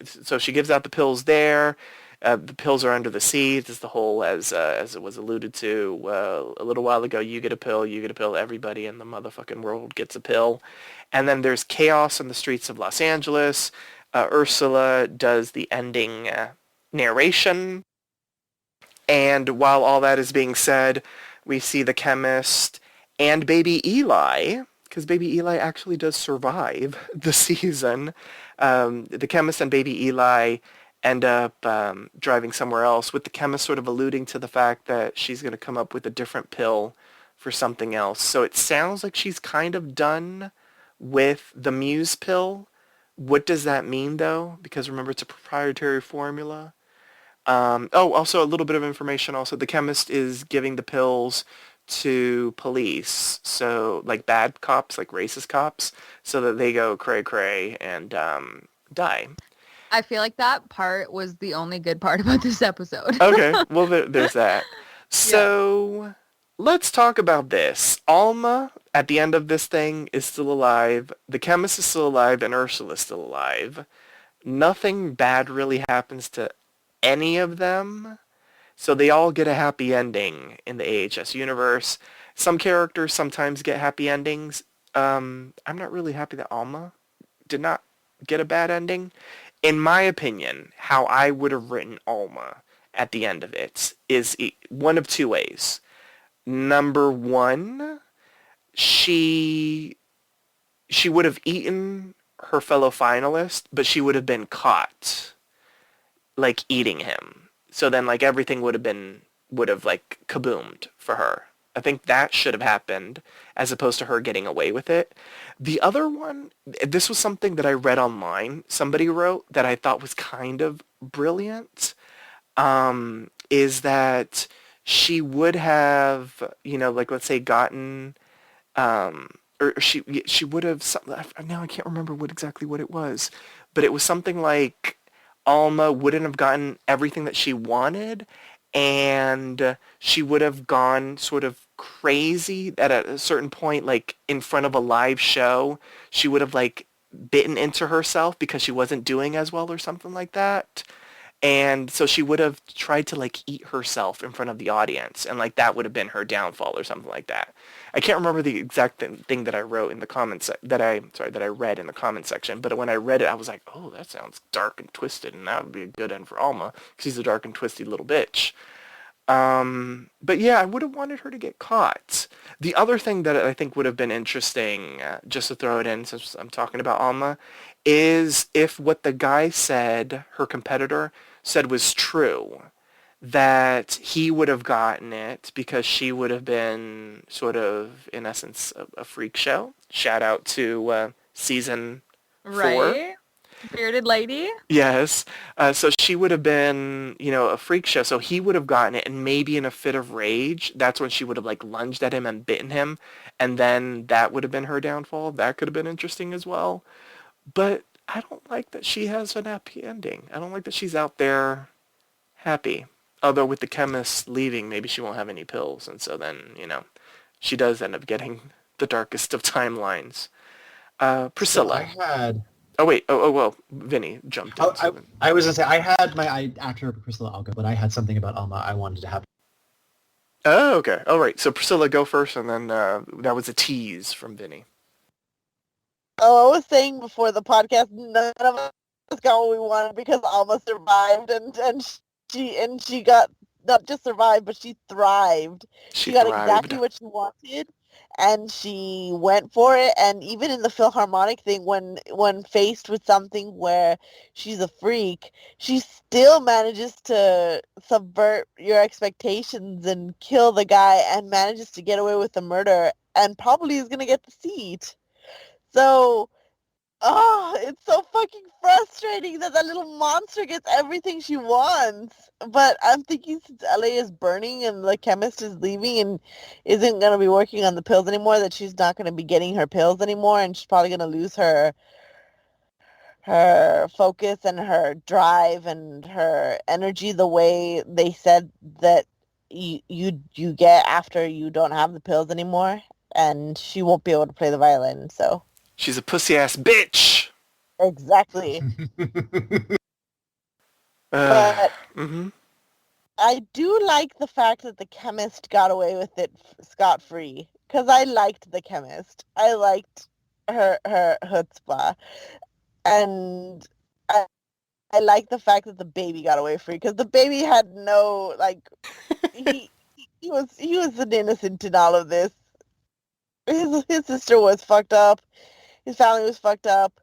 B: so she gives out the pills there. The pills are under the seat. It's the whole, as it was alluded to a little while ago, you get a pill, everybody in the motherfucking world gets a pill. And then there's chaos in the streets of Los Angeles. Ursula does the ending narration. And while all that is being said, we see the chemist and baby Eli, because baby Eli actually does survive the season. The chemist and baby Eli end up driving somewhere else, with the chemist sort of alluding to the fact that she's going to come up with a different pill for something else. So it sounds like she's kind of done with the Muse pill. What does that mean, though? Because remember, it's a proprietary formula. Also a little bit of information also. The chemist is giving the pills to police, so like bad cops, like racist cops, so that they go cray cray and die.
C: I feel like that part was the only good part about this episode.
B: Okay, well there's that. So let's talk about this. Alma, at the end of this thing, is still alive. The chemist is still alive, and Ursula's still alive. Nothing bad really happens to any of them. So they all get a happy ending in the AHS universe. Some characters sometimes get happy endings. I'm not really happy that Alma did not get a bad ending. In my opinion, how I would have written Alma at the end of it is one of two ways. Number one, she would have eaten her fellow finalist, but she would have been caught like eating him. So then like everything would have like kaboomed for her. I think that should have happened as opposed to her getting away with it. The other one, this was something that I read online. Somebody wrote that I thought was kind of brilliant, is that she would have, like let's say gotten, or she would have, now I can't remember exactly what it was, but it was something like Alma wouldn't have gotten everything that she wanted, and she would have gone sort of crazy at a certain point, like in front of a live show. She would have like bitten into herself because she wasn't doing as well or something like that. And so she would have tried to like eat herself in front of the audience, and like that would have been her downfall or something like that. I can't remember the exact thing that I wrote in the comments that I read in the comment section, but when I read it, I was like, oh, that sounds dark and twisted, and that would be a good end for Alma because she's a dark and twisty little bitch. But yeah, I would have wanted her to get caught. The other thing that I think would have been interesting, just to throw it in since I'm talking about Alma, is if what the guy said, her competitor, said was true, that he would have gotten it because she would have been sort of, in essence, a freak show. Shout out to season 4.
C: Right? Bearded lady?
B: Yes. So she would have been, a freak show. So he would have gotten it, and maybe in a fit of rage, that's when she would have like lunged at him and bitten him, and then that would have been her downfall. That could have been interesting as well. But I don't like that she has an happy ending. I don't like that she's out there happy. Although with the chemist leaving, maybe she won't have any pills, and so then, she does end up getting the darkest of timelines.
E: So I
B: Priscilla.
E: had.
B: Oh wait. Oh well. Vinny jumped in.
E: Oh,
B: So
E: I was gonna say I had after Priscilla I'll go, but I had something about Alma I wanted to have.
B: Oh, okay. All right. So Priscilla, go first, and then that was a tease from Vinny.
F: Oh, I was saying before the podcast, none of us got what we wanted because Alma survived, and she got not just survived, but she thrived.
B: She
F: Got
B: thrived.
F: exactly what she wanted, and she went for it. And even in the Philharmonic thing, when faced with something where she's a freak, she still manages to subvert your expectations and kill the guy, and manages to get away with the murder, and probably is gonna get the seat. So, it's so fucking frustrating that little monster gets everything she wants. But I'm thinking since LA is burning and the chemist is leaving and isn't going to be working on the pills anymore, that she's not going to be getting her pills anymore, and she's probably going to lose her focus and her drive and her energy the way they said that you get after you don't have the pills anymore, and she won't be able to play the violin. So
B: She's a pussy ass bitch.
F: exactly. But
B: Mm-hmm.
F: I do like the fact that the chemist got away with it scot-free, because I liked the chemist. I liked her chutzpah, and I like the fact that the baby got away free, because the baby had no, like, he was an innocent in all of this. His sister was fucked up. His family was fucked up.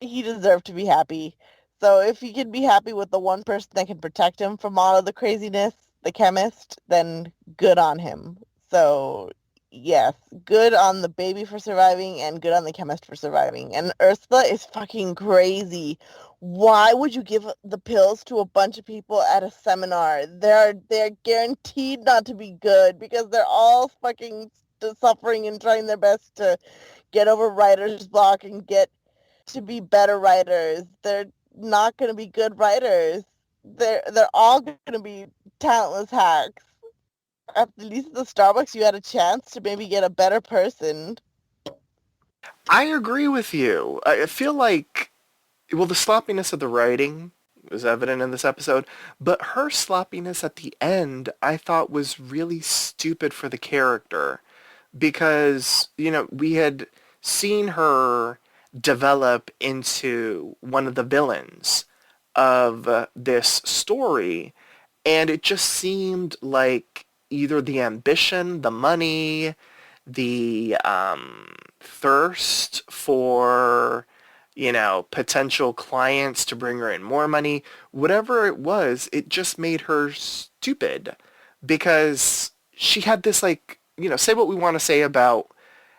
F: He deserved to be happy. So if he can be happy with the one person that can protect him from all of the craziness, the chemist, then good on him. So yes, good on the baby for surviving and good on the chemist for surviving. And Ursula is fucking crazy. Why would you give the pills to a bunch of people at a seminar? They're guaranteed not to be good because they're all fucking suffering and trying their best to get over writer's block and get to be better writers. They're not going to be good writers. They're all going to be talentless hacks. At least at the Starbucks, you had a chance to maybe get a better person.
B: I agree with you. I feel like, well, the sloppiness of the writing was evident in this episode, but her sloppiness at the end I thought was really stupid for the character because, we had seen her develop into one of the villains of this story, and it just seemed like either the ambition, the money, the thirst for, potential clients to bring her in more money, whatever it was, it just made her stupid because she had this, like, say what we want to say about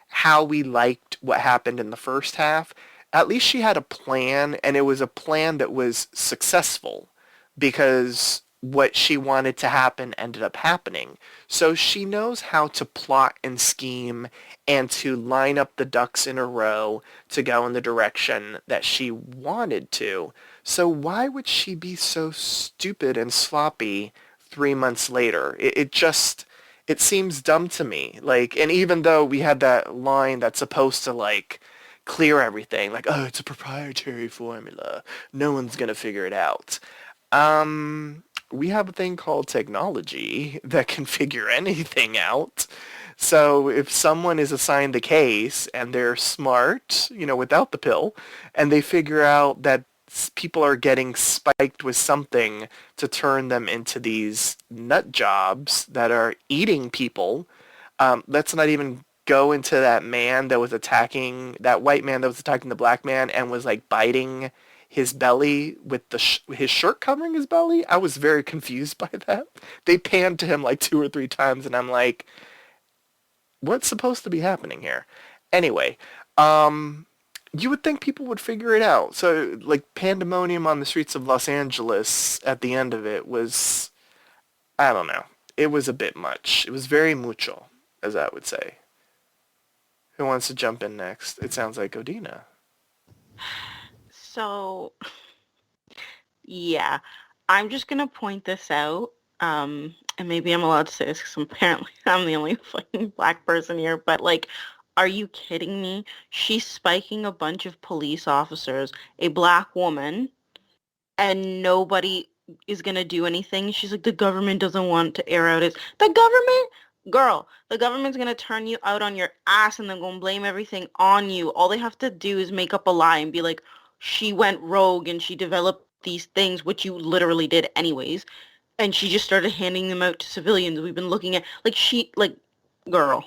B: how we liked what happened in the first half. At least she had a plan, and it was a plan that was successful because what she wanted to happen ended up happening. So she knows how to plot and scheme and to line up the ducks in a row to go in the direction that she wanted to. So why would she be so stupid and sloppy 3 months later? It seems dumb to me. Like, and even though we had that line that's supposed to, like, clear everything, like, oh, it's a proprietary formula, no one's gonna figure it out. We have a thing called technology that can figure anything out. So if someone is assigned the case and they're smart, without the pill, and they figure out that people are getting spiked with something to turn them into these nut jobs that are eating people. Let's not even go into that white man that was attacking the black man and was like biting his belly with his shirt covering his belly. I was very confused by that. They panned to him like 2 or 3 times, and I'm like, what's supposed to be happening here? Anyway, you would think people would figure it out. So, like, pandemonium on the streets of Los Angeles at the end of it was, I don't know. It was a bit much. It was very mucho, as I would say. Who wants to jump in next? It sounds like Odina.
D: So, yeah, I'm just going to point this out. And maybe I'm allowed to say this because apparently I'm the only fucking black person here. But, like, are you kidding me? She's spiking a bunch of police officers, a black woman, and nobody is going to do anything. She's like, the government doesn't want to air out its... The government? Girl, the government's going to turn you out on your ass and then go and blame everything on you. All they have to do is make up a lie and be like, she went rogue and she developed these things, which you literally did anyways. And she just started handing them out to civilians. We've been looking at... girl.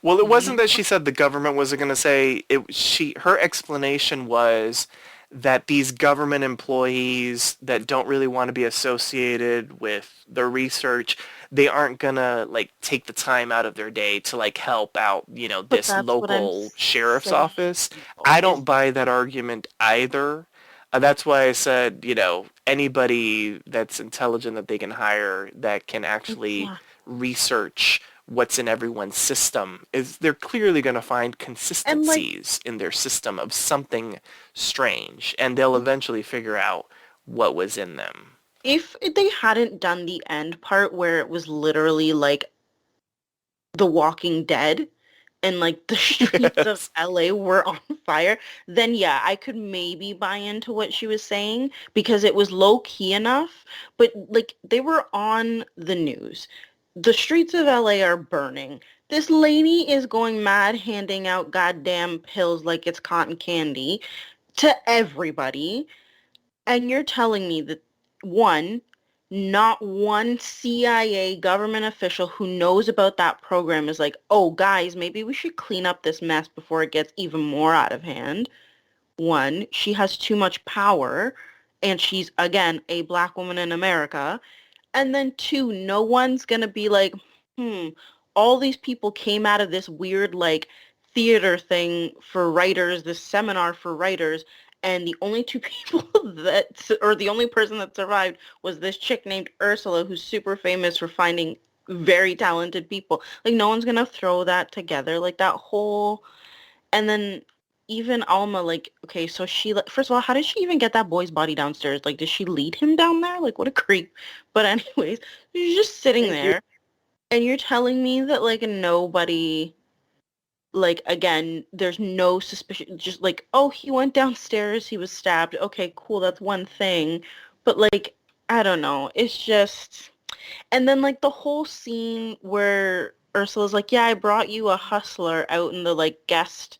B: Well, it wasn't that she said the government wasn't going to say it. Her explanation was that these government employees that don't really want to be associated with the research, they aren't going to like take the time out of their day to like help out, this local sheriff's office. I don't buy that argument either. That's why I said, anybody that's intelligent that they can hire that can actually research what's in everyone's system they're clearly going to find consistencies in their system of something strange, and they'll eventually figure out what was in them.
D: If they hadn't done the end part where it was literally like The Walking Dead and like the streets of LA were on fire, then yeah, I could maybe buy into what she was saying because it was low key enough, but like they were on the news. The streets of LA are burning. This lady is going mad handing out goddamn pills like it's cotton candy to everybody. And you're telling me that, not one CIA government official who knows about that program is like, oh, guys, maybe we should clean up this mess before it gets even more out of hand. One, she has too much power, and she's, again, a black woman in America. And then two, no one's going to be like, all these people came out of this weird, like, theater thing for writers, this seminar for writers, and the only two people the only person that survived was this chick named Ursula, who's super famous for finding very talented people. Like, no one's going to throw that together. Like, that whole... And then even Alma, like, okay, so she, first of all, how did she even get that boy's body downstairs? Like, did she lead him down there? Like, what a creep. But anyways, she's just sitting there, and you're telling me that, like, nobody, like, again, there's no suspicion, just like, oh, he went downstairs, he was stabbed. Okay, cool, that's one thing. But, like, I don't know. It's just... And then, like, the whole scene where Ursula's like, yeah, I brought you a hustler out in the, like, guest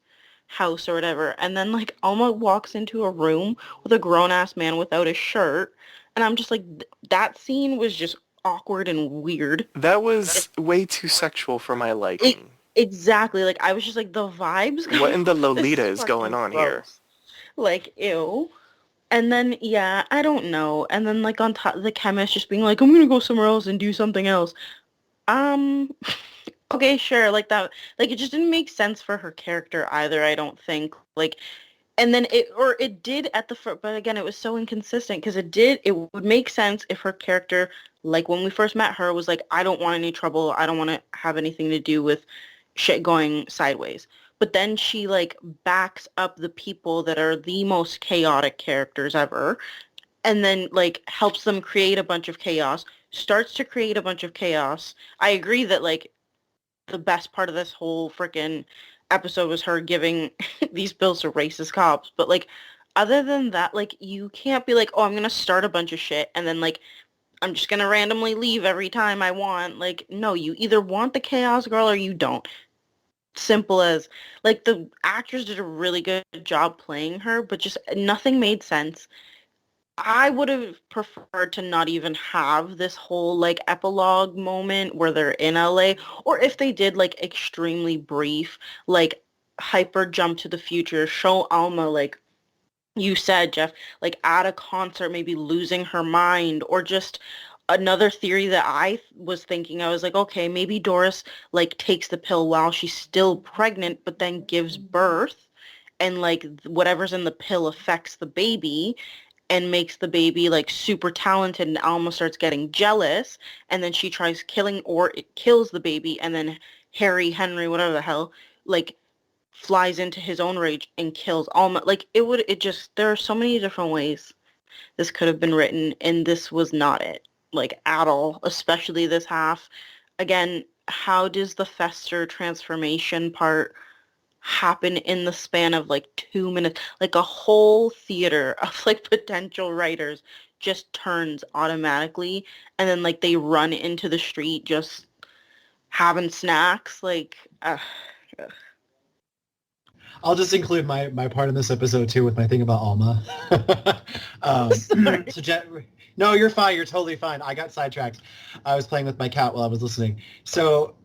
D: house or whatever, and then like Alma walks into a room with a grown-ass man without a shirt, and I'm just like, that scene was just awkward and weird.
B: That was way too sexual for my liking.
D: Exactly. Like, I was just like, the vibes...
B: What in the Lolita is going on here?
D: Like, ew. And then, yeah, I don't know. And then, like, on top, the chemist just being like, I'm gonna go somewhere else and do something else. Okay, sure, like that, like, it just didn't make sense for her character either, I don't think, like, and then it did at the first, but again, it was so inconsistent, because it would make sense if her character, like, when we first met her, was like, I don't want any trouble, I don't want to have anything to do with shit going sideways, but then she, like, backs up the people that are the most chaotic characters ever, and then, like, helps them create a bunch of chaos, starts to create a bunch of chaos. I agree that, like, the best part of this whole freaking episode was her giving these bills to racist cops. But, like, other than that, like, you can't be like, oh, I'm going to start a bunch of shit and then, like, I'm just going to randomly leave every time I want. Like, no, you either want the chaos girl or you don't. Simple as, like, the actors did a really good job playing her, but just nothing made sense. I would have preferred to not even have this whole like epilogue moment where they're in LA, or if they did like extremely brief, like hyper jump to the future, show Alma like you said, Jeff, like at a concert, maybe losing her mind, or just another theory that I was thinking, I was like, okay, maybe Doris like takes the pill while she's still pregnant, but then gives birth, and like whatever's in the pill affects the baby and makes the baby like super talented, and Alma starts getting jealous, and then she tries killing, or it kills the baby, and then Henry, whatever the hell, like flies into his own rage and kills Alma. Like it just, there are so many different ways this could have been written, and this was not it, like at all, especially this half. Again, how does the Fester transformation part happen in the span of like 2 minutes? Like a whole theater of like potential writers just turns automatically, and then like they run into the street just having snacks. Like,
E: I'll just include my part in this episode too with my thing about Alma. So no, you're fine. You're totally fine. I got sidetracked. I was playing with my cat while I was listening. So,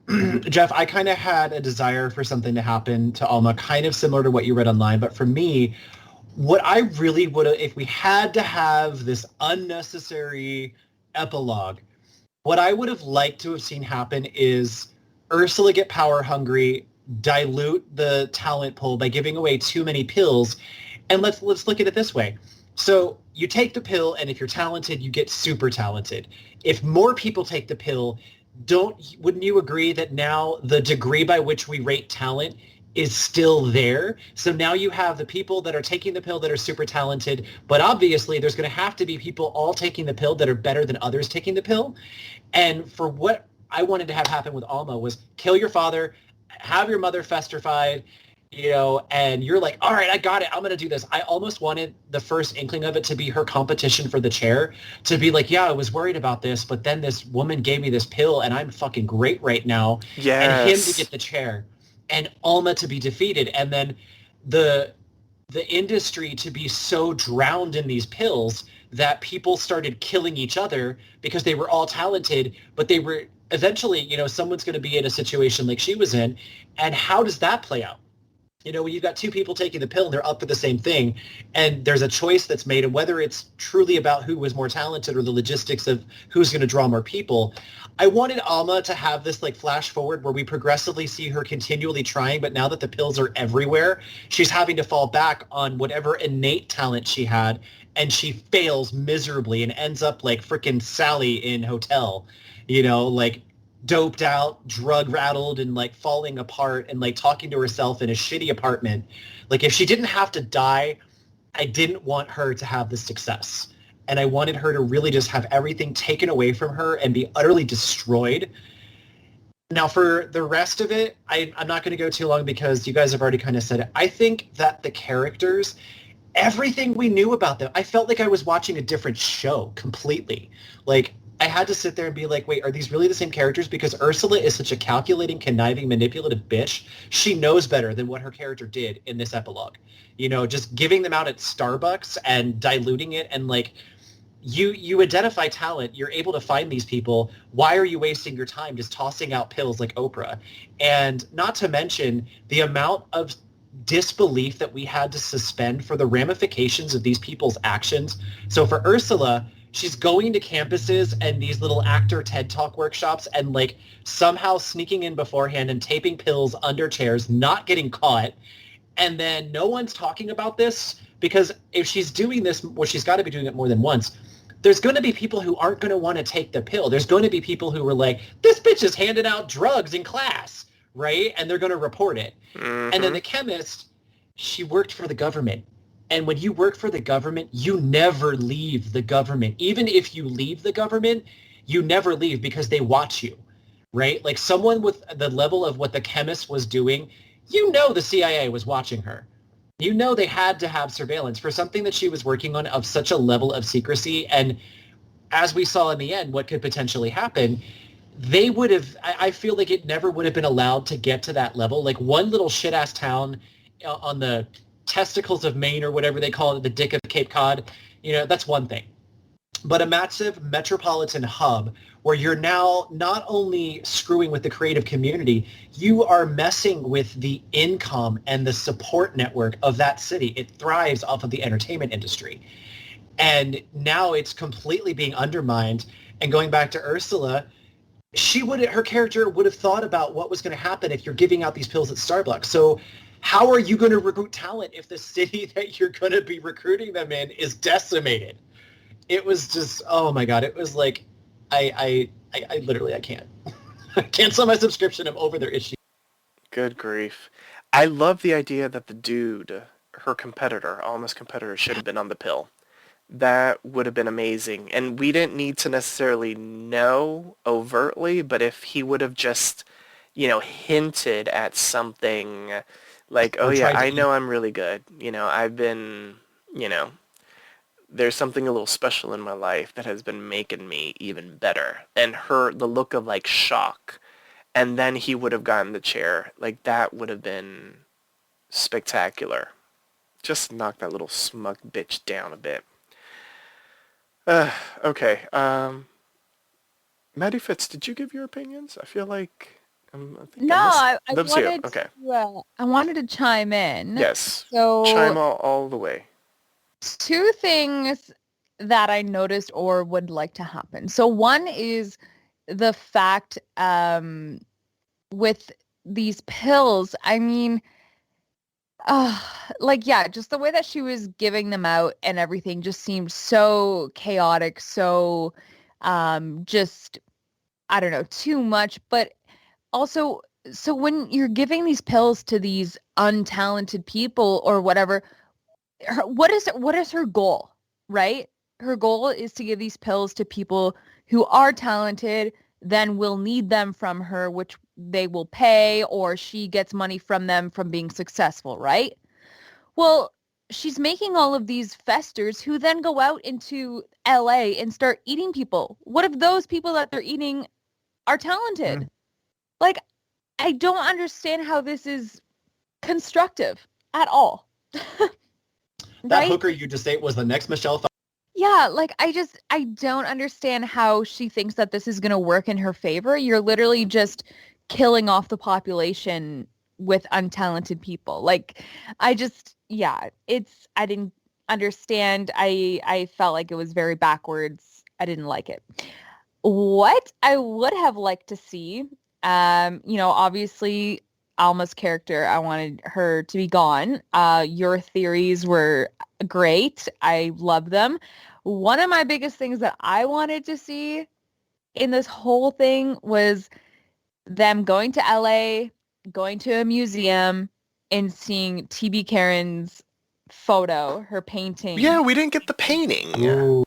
E: Jeff, I kind of had a desire for something to happen to Alma, kind of similar to what you read online. But for me, what I really would have, if we had to have this unnecessary epilogue, what I would have liked to have seen happen is Ursula get power hungry, dilute the talent pool by giving away too many pills. And let's look at it this way. So you take the pill, and if you're talented, you get super talented. If more people take the pill, wouldn't you agree that now the degree by which we rate talent is still there? So now you have the people that are taking the pill that are super talented, but obviously there's going to have to be people all taking the pill that are better than others taking the pill. And for what I wanted to have happen with Alma was kill your father, have your mother festified, and you're like, all right, I got it. I'm going to do this. I almost wanted the first inkling of it to be her competition for the chair, to be like, yeah, I was worried about this, but then this woman gave me this pill and I'm fucking great right now.
B: Yes.
E: And him to get the chair and Alma to be defeated. And then the industry to be so drowned in these pills that people started killing each other because they were all talented, but they were eventually, someone's going to be in a situation like she was in. And how does that play out? When you've got two people taking the pill and they're up for the same thing, and there's a choice that's made, and whether it's truly about who was more talented or the logistics of who's going to draw more people. I wanted Alma to have this like flash forward where we progressively see her continually trying, but now that the pills are everywhere, she's having to fall back on whatever innate talent she had, and she fails miserably and ends up like freaking Sally in Hotel, like doped out, drug rattled, and like falling apart and like talking to herself in a shitty apartment. Like if she didn't have to die, I didn't want her to have the success. And I wanted her to really just have everything taken away from her and be utterly destroyed. Now for the rest of it, I'm not going to go too long because you guys have already kind of said it. I think that the characters, everything we knew about them, I felt like I was watching a different show completely. Like I had to sit there and be like, wait, are these really the same characters? Because Ursula is such a calculating, conniving, manipulative bitch. She knows better than what her character did in this epilogue. Just giving them out at Starbucks and diluting it. And like, you identify talent. You're able to find these people. Why are you wasting your time just tossing out pills like Oprah? And not to mention the amount of disbelief that we had to suspend for the ramifications of these people's actions. So for Ursula, she's going to campuses and these little actor TED Talk workshops and like somehow sneaking in beforehand and taping pills under chairs, not getting caught. And then no one's talking about this because if she's doing this, well, she's got to be doing it more than once. There's going to be people who aren't going to want to take the pill. There's going to be people who are like, this bitch is handing out drugs in class, right? And they're going to report it. Mm-hmm. And then the chemist, she worked for the government. And when you work for the government, you never leave the government. Even if you leave the government, you never leave because they watch you, right? Like someone with the level of what the chemist was doing, the CIA was watching her. They had to have surveillance for something that she was working on of such a level of secrecy. And as we saw in the end, what could potentially happen, they would have, I feel like it never would have been allowed to get to that level. Like one little shit-ass town on the testicles of Maine or whatever they call it, the dick of Cape Cod, That's one thing. But a massive metropolitan hub where you're now not only screwing with the creative community, you are messing with the income and the support network of that city. It thrives off of the entertainment industry. And now it's completely being undermined. And going back to Ursula, her character would have thought about what was going to happen if you're giving out these pills at Starbucks. So how are you going to recruit talent if the city that you're going to be recruiting them in is decimated? It was just, oh my God. It was like, I literally, I can't. I cancel my subscription. I'm over their issue.
B: Good grief. I love the idea that the dude, her competitor, Alma's competitor, should have been on the pill. That would have been amazing. And we didn't need to necessarily know overtly, but if he would have just, hinted at something like, oh yeah, I know I'm really good. I've been, there's something a little special in my life that has been making me even better. And the look of like shock. And then he would have gotten the chair. Like that would have been spectacular. Just knock that little smug bitch down a bit. Okay. Maddie Fitz, did you give your opinions? I feel like
C: I
B: Those
C: wanted
B: two. Okay.
C: I wanted to chime in.
B: Yes.
C: So
B: Chime all the way.
C: two things that I noticed or would like to happen. So one is the fact with these pills, I mean, just the way that she was giving them out and everything just seemed so chaotic, so just, I don't know, too much. But also, so when you're giving these pills to these untalented people or whatever, what is her goal, right? Her goal is to give these pills to people who are talented, then will need them from her, which they will pay, or she gets money from them from being successful, right? Well, she's making all of these festers who then go out into LA and start eating people. What if those people that they're eating are talented?
E: Mm.
C: Like, I don't understand how this is constructive at all.
E: That
C: right?
E: hooker you just ate was the next Michelle.
C: Yeah, like I don't understand how she thinks that this is going to work in her favor. You're literally just killing off the population with untalented people. Like, I didn't understand. I felt like it was very backwards. I didn't like it. What I would have liked to see, obviously Alma's character, I wanted her to be gone. Your theories were great. I love them. One of my biggest things that I wanted to see in this whole thing was them going to LA, going to a museum, and seeing TB Karen's photo, her painting.
B: Yeah, we didn't get the painting.
E: Ooh.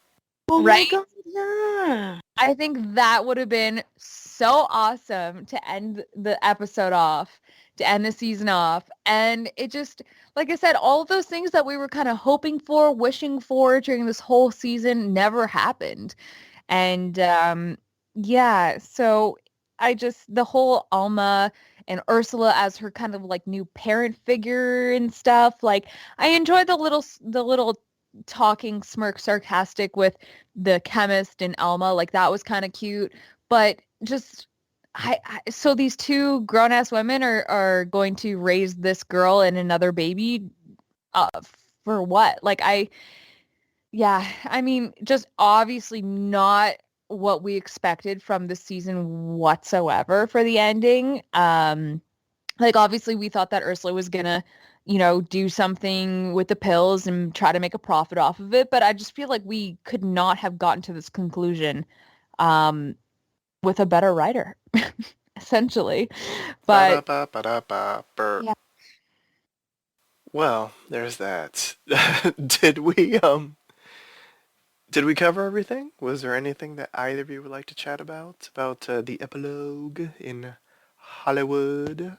D: Oh
C: Right?
D: my God, yeah.
C: I think that would have been so awesome to end the episode off, to end the season off. And it just, like I said, all of those things that we were kind of hoping for, wishing for during this whole season never happened. And so the whole Alma and Ursula as her kind of like new parent figure and stuff, like I enjoyed the little talking smirk sarcastic with the chemist and Alma, like that was kind of cute. But just so these two grown-ass women are going to raise this girl and another baby for what? Like I mean, just obviously not what we expected from the season whatsoever for the ending. Like obviously we thought that Ursula was gonna, do something with the pills and try to make a profit off of it, but I just feel like we could not have gotten to this conclusion with a better writer, essentially. But yeah.
B: Well, there's that. Did we cover everything? Was there anything that either of you would like to chat about the epilogue in Hollywood?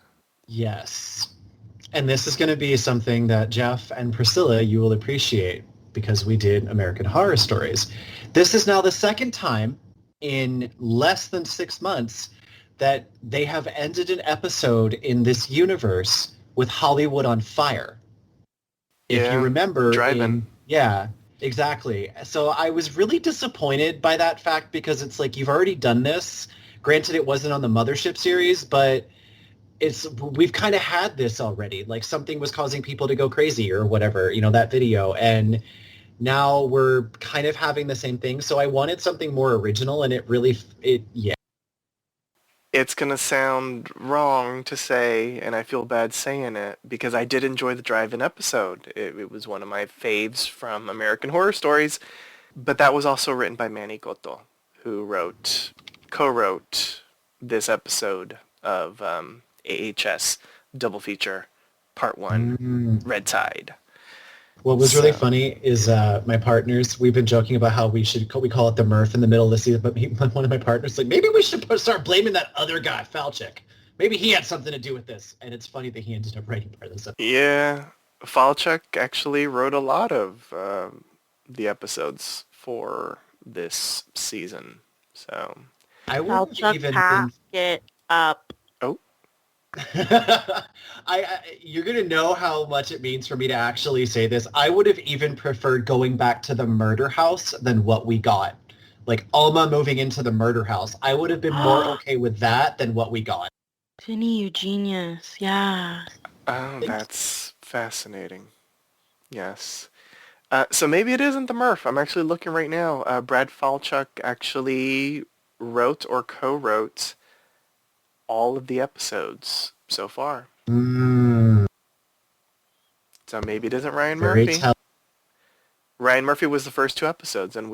E: Yes. And this is going to be something that Jeff and Priscilla, you will appreciate because we did American Horror Stories. This is now the second time in less than 6 months that they have ended an episode in this universe with Hollywood on fire. If you remember,
B: Drive-In.
E: Exactly. So I was really disappointed by that fact because it's like you've already done this. Granted, it wasn't on the Mothership series, but we've kind of had this already. Like something was causing people to go crazy or whatever, that video. And now we're kind of having the same thing. So I wanted something more original, and yeah.
B: It's going to sound wrong to say, and I feel bad saying it, because I did enjoy the drive-in episode. It was one of my faves from American Horror Stories, but that was also written by Manny Cotto, who co-wrote this episode of AHS Double Feature Part 1, Red Tide.
E: What was really funny is my partners, we've been joking about how we call it the Murph in the middle of the season, but one of my partners like, maybe we should start blaming that other guy, Falchuk. Maybe he had something to do with this. And it's funny that he ended up writing part of this episode.
B: Yeah, Falchuk actually wrote a lot of the episodes for this season. So
E: I wouldn't even
D: pack it up.
B: Oh.
E: You're going to know how much it means for me to actually say this. I would have even preferred going back to the murder house than what we got. Like Alma moving into the murder house. I would have been more okay with that than what we got.
D: Vinnie, you genius. Yeah.
B: Oh, that's fascinating. Yes. So maybe it isn't the Murph. I'm actually looking right now. Brad Falchuk actually wrote or co-wrote all of the episodes so far. So maybe it isn't Ryan Murphy. Ryan Murphy was the first 2 episodes, and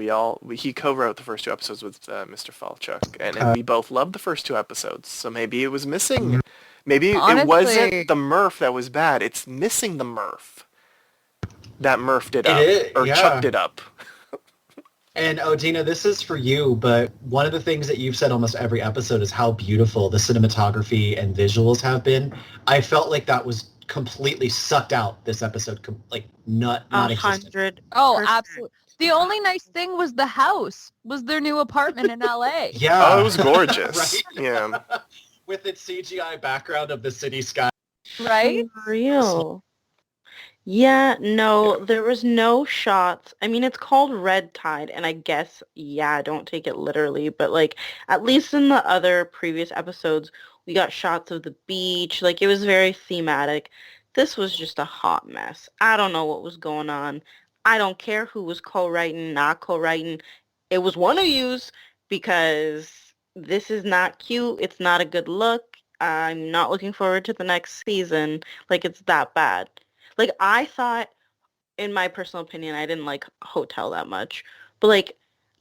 B: he co-wrote the first 2 episodes with Mr. Falchuk, and we both loved the first 2 episodes. So maybe it was missing. Maybe it wasn't the Murph that was bad. It's missing the Murph. That Murphed it up, chucked it up.
E: And Odina, this is for you, but one of the things that you've said almost every episode is how beautiful the cinematography and visuals have been. I felt like that was completely sucked out this episode, like not existent.
C: Oh, absolutely. The only nice thing was the house, was their new apartment in LA.
E: Yeah.
B: Oh, it was gorgeous.
E: Right?
B: Yeah.
E: With its CGI background of the city sky.
C: Right?
D: Real. Yeah, no, there was no shots. I mean, it's called Red Tide, and I guess, don't take it literally, but like, at least in the other previous episodes, we got shots of the beach. Like, it was very thematic. This was just a hot mess. I don't know what was going on. I don't care who was co-writing, not co-writing. It was one of yous, because this is not cute. It's not a good look. I'm not looking forward to the next season. Like, it's that bad. Like, I thought, in my personal opinion, I didn't like Hotel that much. But, like,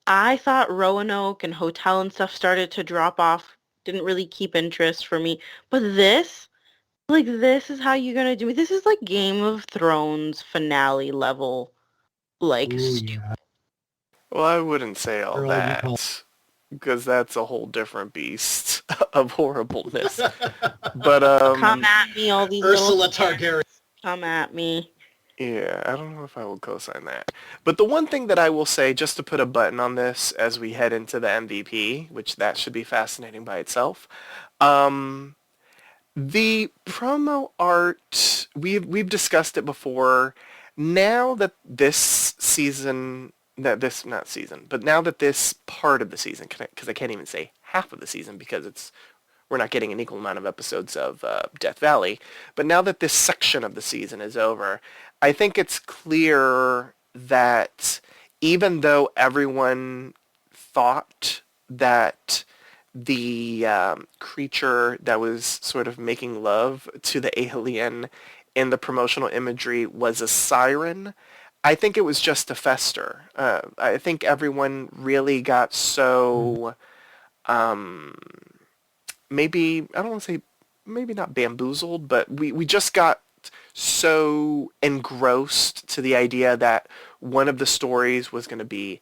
D: I thought Roanoke and Hotel and stuff started to drop off. Didn't really keep interest for me. But this is how you're going to do it. This is, like, Game of Thrones finale level, like, stupid.
B: Well, I wouldn't say all that, because that's a whole different beast of horribleness. But,
D: come at me, all these
E: Ursula Targaryen.
D: Come at me.
B: Yeah, I don't know if I will co-sign that. But the one thing that I will say, just to put a button on this as we head into the MVP, which that should be fascinating by itself, the promo art, we've discussed it before. Now that this season, now that this part of the season, because I can't even say half of the season because we're not getting an equal amount of episodes of Death Valley. But now that this section of the season is over, I think it's clear that even though everyone thought that the creature that was sort of making love to the alien in the promotional imagery was a siren, I think it was just a fester. I think everyone really got so... maybe, I don't want to say, maybe not bamboozled, but we just got so engrossed to the idea that one of the stories was going to be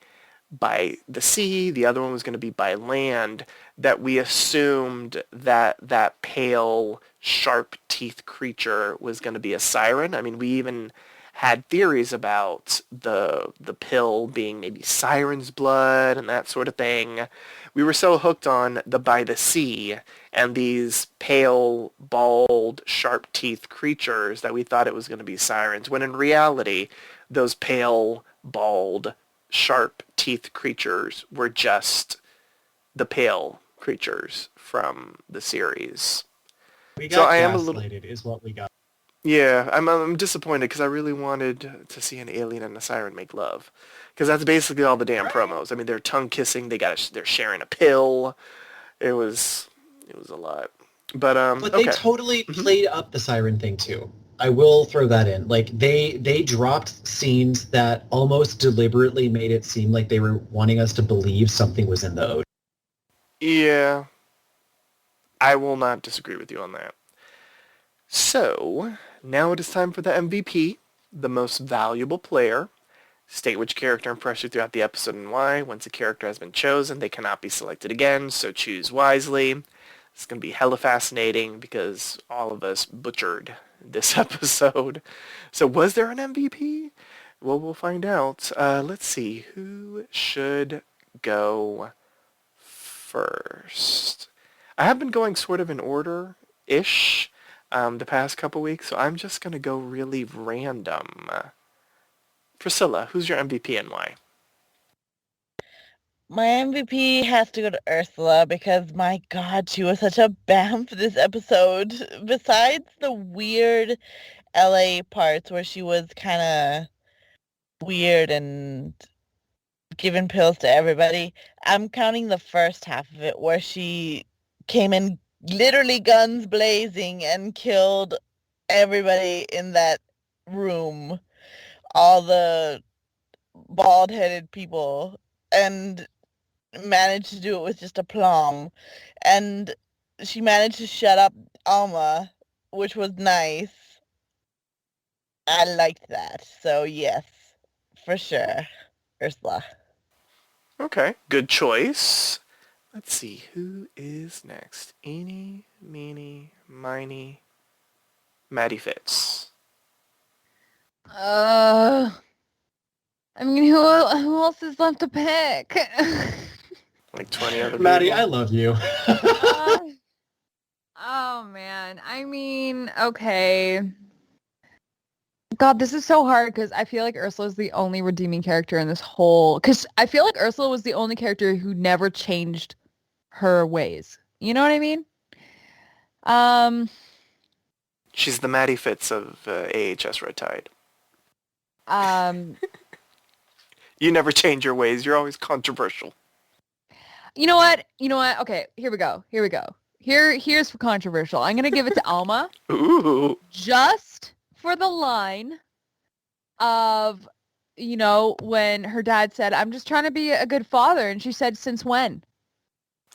B: by the sea, the other one was going to be by land, that we assumed that that pale, sharp teeth creature was going to be a siren. I mean, we even had theories about the pill being maybe siren's blood and that sort of thing. We were so hooked on the by the sea and these pale, bald, sharp teeth creatures that we thought it was going to be sirens, when in reality, those pale, bald, sharp teeth creatures were just the pale creatures from the series.
E: We
B: So
E: got
B: I am a little...
E: gaslighted is what we got.
B: Yeah, I'm disappointed because I really wanted to see an alien and a siren make love, because that's basically all the damn promos. I mean, they're tongue kissing. They're sharing a pill. It was a lot. But
E: But
B: okay.
E: they totally played up the siren thing too. I will throw that in. Like they dropped scenes that almost deliberately made it seem like they were wanting us to believe something was in the ocean.
B: Yeah, I will not disagree with you on that. So now it is time for the MVP, the most valuable player. State which character impressed you throughout the episode and why. Once a character has been chosen, they cannot be selected again, so choose wisely. It's going to be hella fascinating because all of us butchered this episode. So was there an MVP? Well, we'll find out. Let's see. Who should go first? I have been going sort of in order-ish the past couple weeks, so I'm just going to go really random. Priscilla, who's your MVP and why?
F: My MVP has to go to Ursula because, my God, she was such a bamf this episode. Besides the weird LA parts where she was kind of weird and giving pills to everybody, I'm counting the first half of it where she came in literally guns blazing and killed everybody in that room, all the bald-headed people, and managed to do it with just aplomb. And she managed to shut up Alma, which was nice. I liked that. So yes, for sure, Ursula.
B: Okay, good choice. Let's see, who is next? Eeny, meeny, miny, Maddie Fitz.
C: I mean, who else is left to pick?
B: Like 20 other
E: Maddie,
B: people.
E: I love you.
C: Oh man, I mean, okay. God, this is so hard because I feel like Ursula is the only redeeming character in this whole... Because I feel like Ursula was the only character who never changed her ways. You know what I mean?
B: She's the Maddie Fitz of AHS Red Tide. You never change your ways. You're always controversial.
C: You know what? Okay, here we go. Here's for controversial. I'm gonna give it to Alma.
B: Ooh.
C: Just for the line of, when her dad said, "I'm just trying to be a good father," and she said, "Since when?"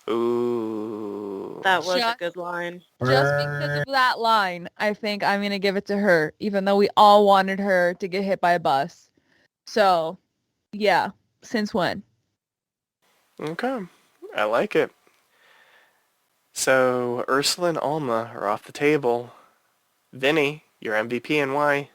B: Ooh.
D: That was a
C: Just-
D: good line.
C: Just because of that line, I think I'm gonna give it to her, even though we all wanted her to get hit by a bus. So, yeah, since when?
B: Okay, I like it. So Ursula and Alma are off the table. Vinny, your MVP and why?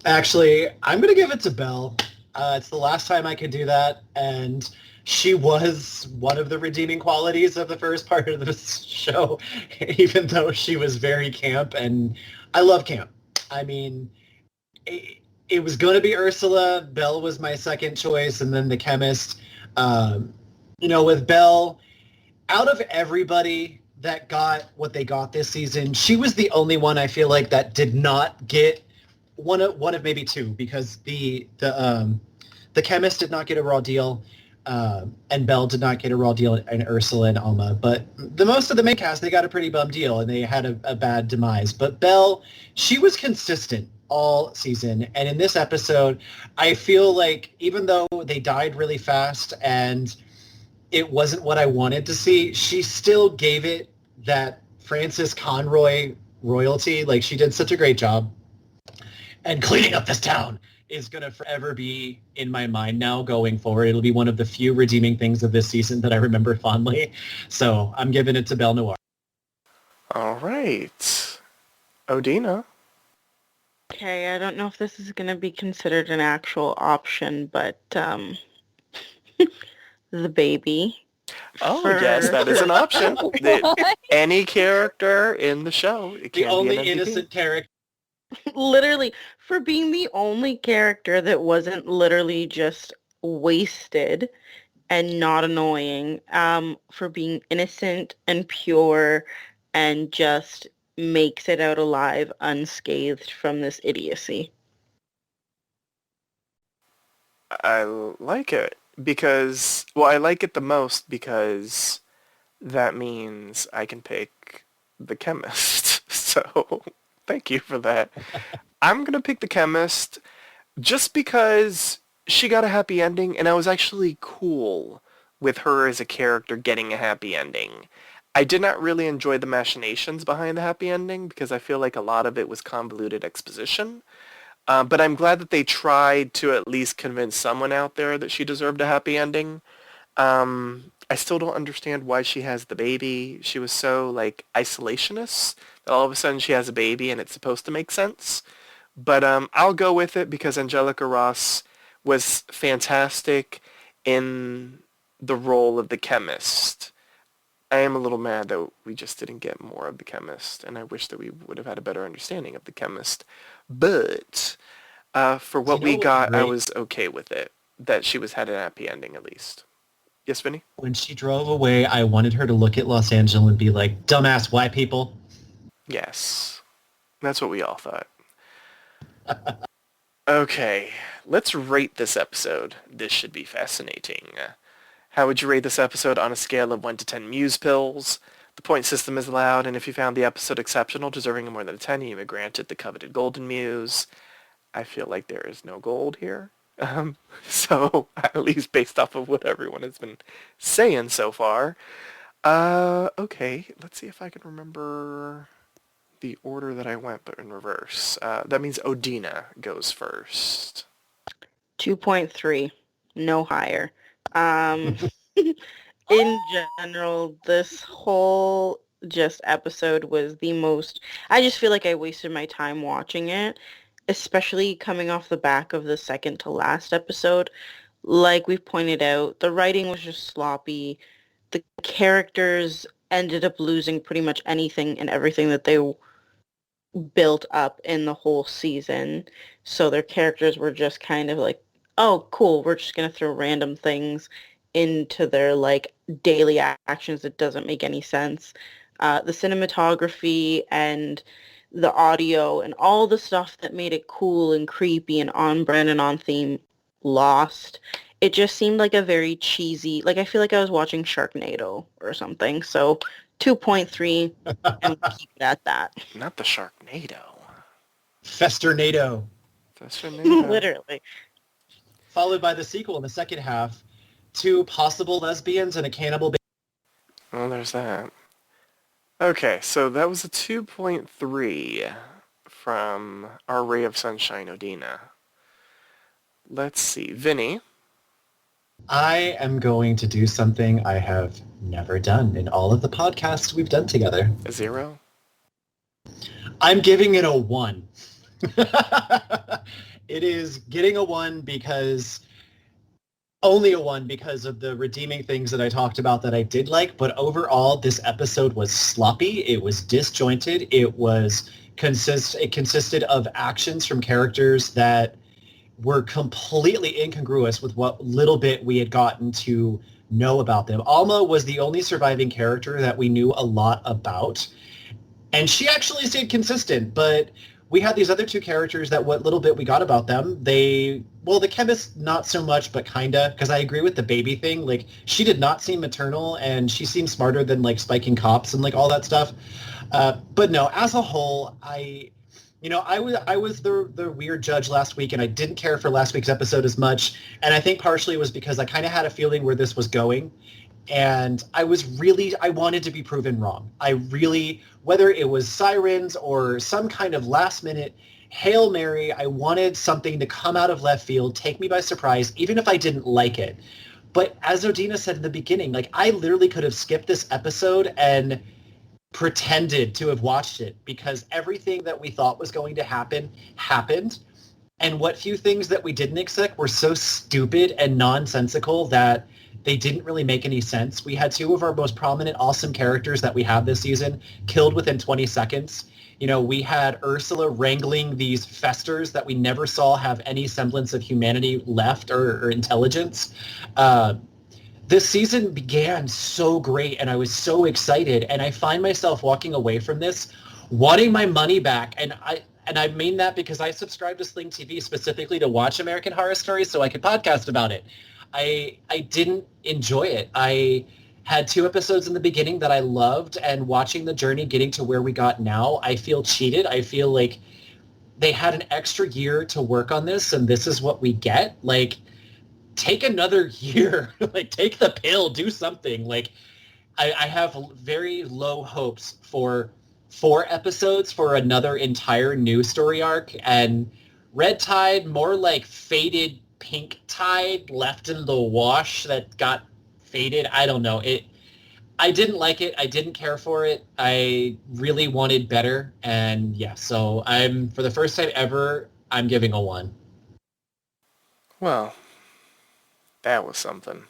E: Actually, I'm going to give it to Belle. It's the last time I could do that, and she was one of the redeeming qualities of the first part of this show, even though she was very camp, and I love camp. I mean, it was going to be Ursula. Belle was my second choice, and then the chemist. With Belle, out of everybody that got what they got this season, she was the only one I feel like that did not get one of maybe two, because the chemist did not get a raw deal, and Belle did not get a raw deal, and Ursula and Alma. But the most of the main cast, they got a pretty bum deal, and they had a bad demise. But Belle, she was consistent all season, and in this episode, I feel like even though they died really fast and it wasn't what I wanted to see, she still gave it that Frances Conroy royalty. Like, she did such a great job. And cleaning up this town is going to forever be in my mind now going forward. It'll be one of the few redeeming things of this season that I remember fondly. So I'm giving it to Belle Noire.
B: All right. Odina.
D: Okay, I don't know if this is going to be considered an actual option, but the baby.
B: Oh, yes, that is an option. Any character in the show. It
E: The
B: can
E: only
B: be an MVP.
E: innocent character
D: Literally, for being the only character that wasn't literally just wasted and not annoying, for being innocent and pure and just makes it out alive unscathed from this idiocy.
B: I like it because, well, I like it the most because that means I can pick the chemist. So thank you for that. I'm going to pick the chemist just because she got a happy ending and I was actually cool with her as a character getting a happy ending. I did not really enjoy the machinations behind the happy ending because I feel like a lot of it was convoluted exposition. But I'm glad that they tried to at least convince someone out there that she deserved a happy ending. I still don't understand why she has the baby. She was so, like, isolationist that all of a sudden she has a baby and it's supposed to make sense. But I'll go with it because Angelica Ross was fantastic in the role of the chemist. I am a little mad that we just didn't get more of the chemist, and I wish that we would have had a better understanding of the chemist. But for what we got, I was okay with it. That she had a happy ending at least. Yes, Vinny?
E: When she drove away, I wanted her to look at Los Angeles and be like, dumbass white people.
B: Yes. That's what we all thought. Okay, let's rate this episode. This should be fascinating. How would you rate this episode on a scale of 1 to 10 muse pills? The point system is allowed, and if you found the episode exceptional, deserving of more than a 10, you may grant it the coveted golden muse. I feel like there is no gold here. So, at least based off of what everyone has been saying so far. Okay, let's see if I can remember the order that I went, but in reverse. That means Odina goes first.
D: 2.3, no higher. In general, this whole just episode was the most, I just feel like I wasted my time watching it, especially coming off the back of the second to last episode. Like we've pointed out, the writing was just sloppy. The characters ended up losing pretty much anything and everything that they built up in the whole season. So their characters were just kind of like, oh, cool, we're just going to throw random things into their like daily actions that doesn't make any sense. The cinematography and the audio and all the stuff that made it cool and creepy and on brand and on theme lost. It just seemed like a very cheesy, like I feel like I was watching Sharknado or something. So 2.3 and keep it at that.
B: Not the Sharknado.
E: Festernado.
B: Festernado.
D: Literally.
E: Followed by the sequel in the second half, 2 possible lesbians and a cannibal.
B: Well, there's that. Okay, so that was a 2.3 from our Ray of Sunshine, Odina. Let's see. Vinny?
E: I am going to do something I have never done in all of the podcasts we've done together.
B: A 0?
E: I'm giving it a 1. It is getting a 1 because... only a 1 because of the redeeming things that I talked about that I did like, but overall, this episode was sloppy. It was disjointed. It consisted of actions from characters that were completely incongruous with what little bit we had gotten to know about them. Alma was the only surviving character that we knew a lot about, and she actually stayed consistent, but we had these other 2 characters that what little bit we got about them, the chemist, not so much, but kinda, because I agree with the baby thing. Like, she did not seem maternal, and she seemed smarter than, like, spiking cops and, like, all that stuff. But no, as a whole, I was the weird judge last week, and I didn't care for last week's episode as much, and I think partially it was because I kind of had a feeling where this was going, and I wanted to be proven wrong. Whether it was sirens or some kind of last-minute Hail Mary, I wanted something to come out of left field, take me by surprise, even if I didn't like it. But as Odina said in the beginning, like, I literally could have skipped this episode and pretended to have watched it because everything that we thought was going to happen happened. And what few things that we didn't expect were so stupid and nonsensical that They didn't really make any sense. We had two of our most prominent, awesome characters that we have this season killed within 20 seconds. You know, we had Ursula wrangling these festers that we never saw have any semblance of humanity left or intelligence. This season began so great, and I was so excited, and I find myself walking away from this wanting my money back. And I mean that because I subscribe to Sling TV specifically to watch American Horror Stories so I could podcast about it. I didn't enjoy it. I had 2 episodes in the beginning that I loved, and watching the journey getting to where we got now, I feel cheated. I feel like they had an extra year to work on this, and this is what we get. Like, take another year. Like, take the pill, do something. Like, I have very low hopes for 4 episodes for another entire new story arc, and Red Tide, more like faded pink tide left in the wash that got faded. I don't know. I didn't like it. I didn't care for it. I really wanted better. And yeah, so for the first time ever, I'm giving a 1.
B: Well, that was something.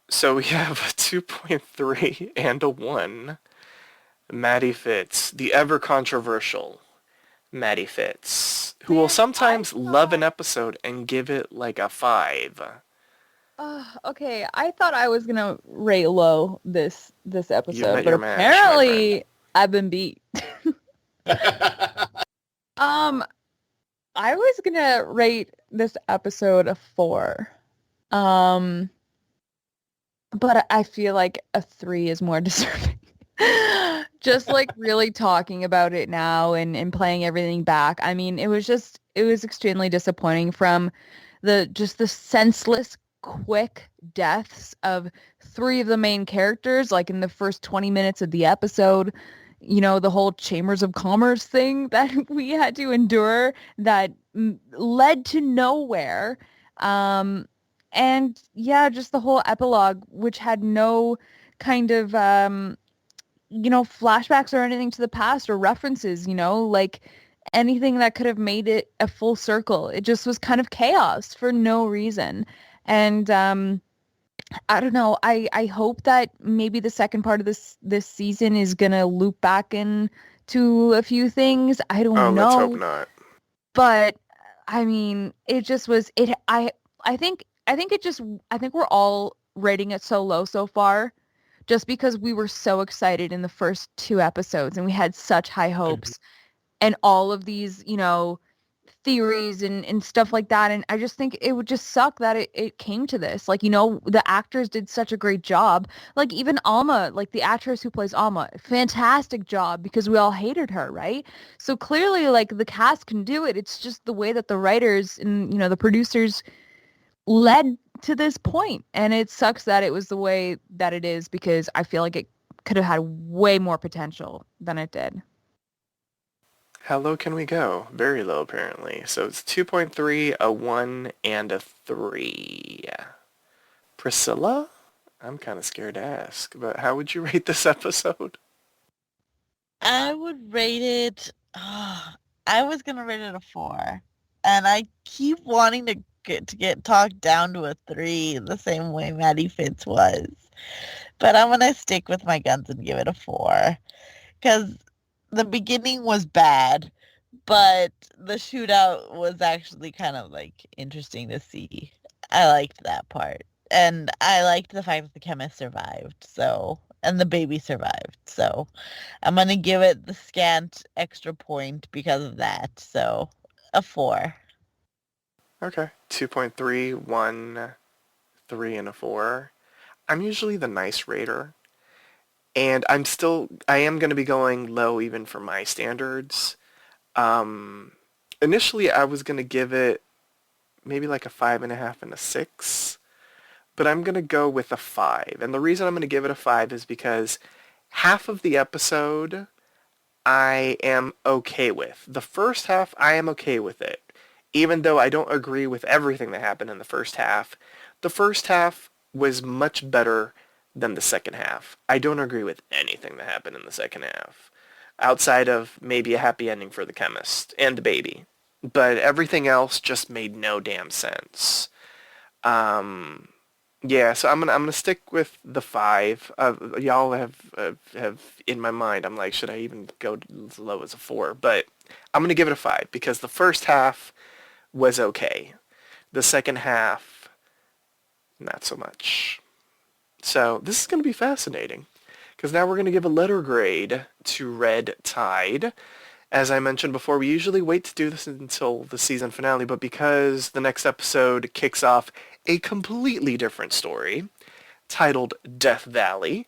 B: So we have a 2.3 and a 1. Maddie Fitz, the ever controversial Maddie Fitz, who will sometimes love an episode and give it like a 5.
C: Okay, I thought I was gonna rate low this episode,
B: met
C: but
B: your match, my
C: apparently I've been beat. I was gonna rate this episode a 4. But I feel like a 3 is more deserving. Just like really talking about it now and playing everything back. I mean, it was extremely disappointing from the senseless, quick deaths of 3 of the main characters, like in the first 20 minutes of the episode. You know, the whole Chambers of Commerce thing that we had to endure that led to nowhere. And yeah, just the whole epilogue, which had no kind of, flashbacks or anything to the past or references, like anything that could have made it a full circle. It just was kind of chaos for no reason. And I don't know. I hope that maybe the second part of this season is gonna loop back into a few things. I don't know.
B: Let's hope not.
C: But I mean, it just was it. I think we're all rating it so low so far, just because we were so excited in the first 2 episodes and we had such high hopes and all of these, theories and stuff like that. And I just think it would just suck that it came to this. Like, the actors did such a great job. Like even Alma, like the actress who plays Alma, fantastic job because we all hated her, right? So clearly like the cast can do it. It's just the way that the writers and, the producers led to this point. And it sucks that it was the way that it is because I feel like it could have had way more potential than it did.
B: How low can we go? Very low, apparently. So it's 2.3, a 1, and a 3. Priscilla? I'm kind of scared to ask, but how would you rate this episode?
F: I would rate it... I was going to rate it a 4. And I keep wanting to get talked down to a 3 the same way Maddie Fitz was. But I'm going to stick with my guns and give it a 4. Because the beginning was bad, but the shootout was actually kind of like interesting to see. I liked that part. And I liked the fact that the chemist survived, and the baby survived. So I'm going to give it the scant extra point because of that. So a 4.
B: Okay. 2.3, 1, 3, and a 4. I'm usually the nice rater. And I am going to be going low even for my standards. Initially, I was going to give it maybe like a 5.5 and a 6. But I'm going to go with a 5. And the reason I'm going to give it a 5 is because half of the episode I am okay with. The first half, I am okay with it. Even though I don't agree with everything that happened in the first half. The first half was much better than the second half. I don't agree with anything that happened in the second half. Outside of maybe a happy ending for the chemist and the baby. But everything else just made no damn sense. Yeah, so I'm gonna stick with the 5. Y'all have in my mind. I'm like, should I even go as low as a 4? But I'm gonna give it a 5 because the first half was okay. The second half, not so much. So this is gonna be fascinating because now we're gonna give a letter grade to Red Tide. As I mentioned before, we usually wait to do this until the season finale, but because the next episode kicks off a completely different story titled Death Valley,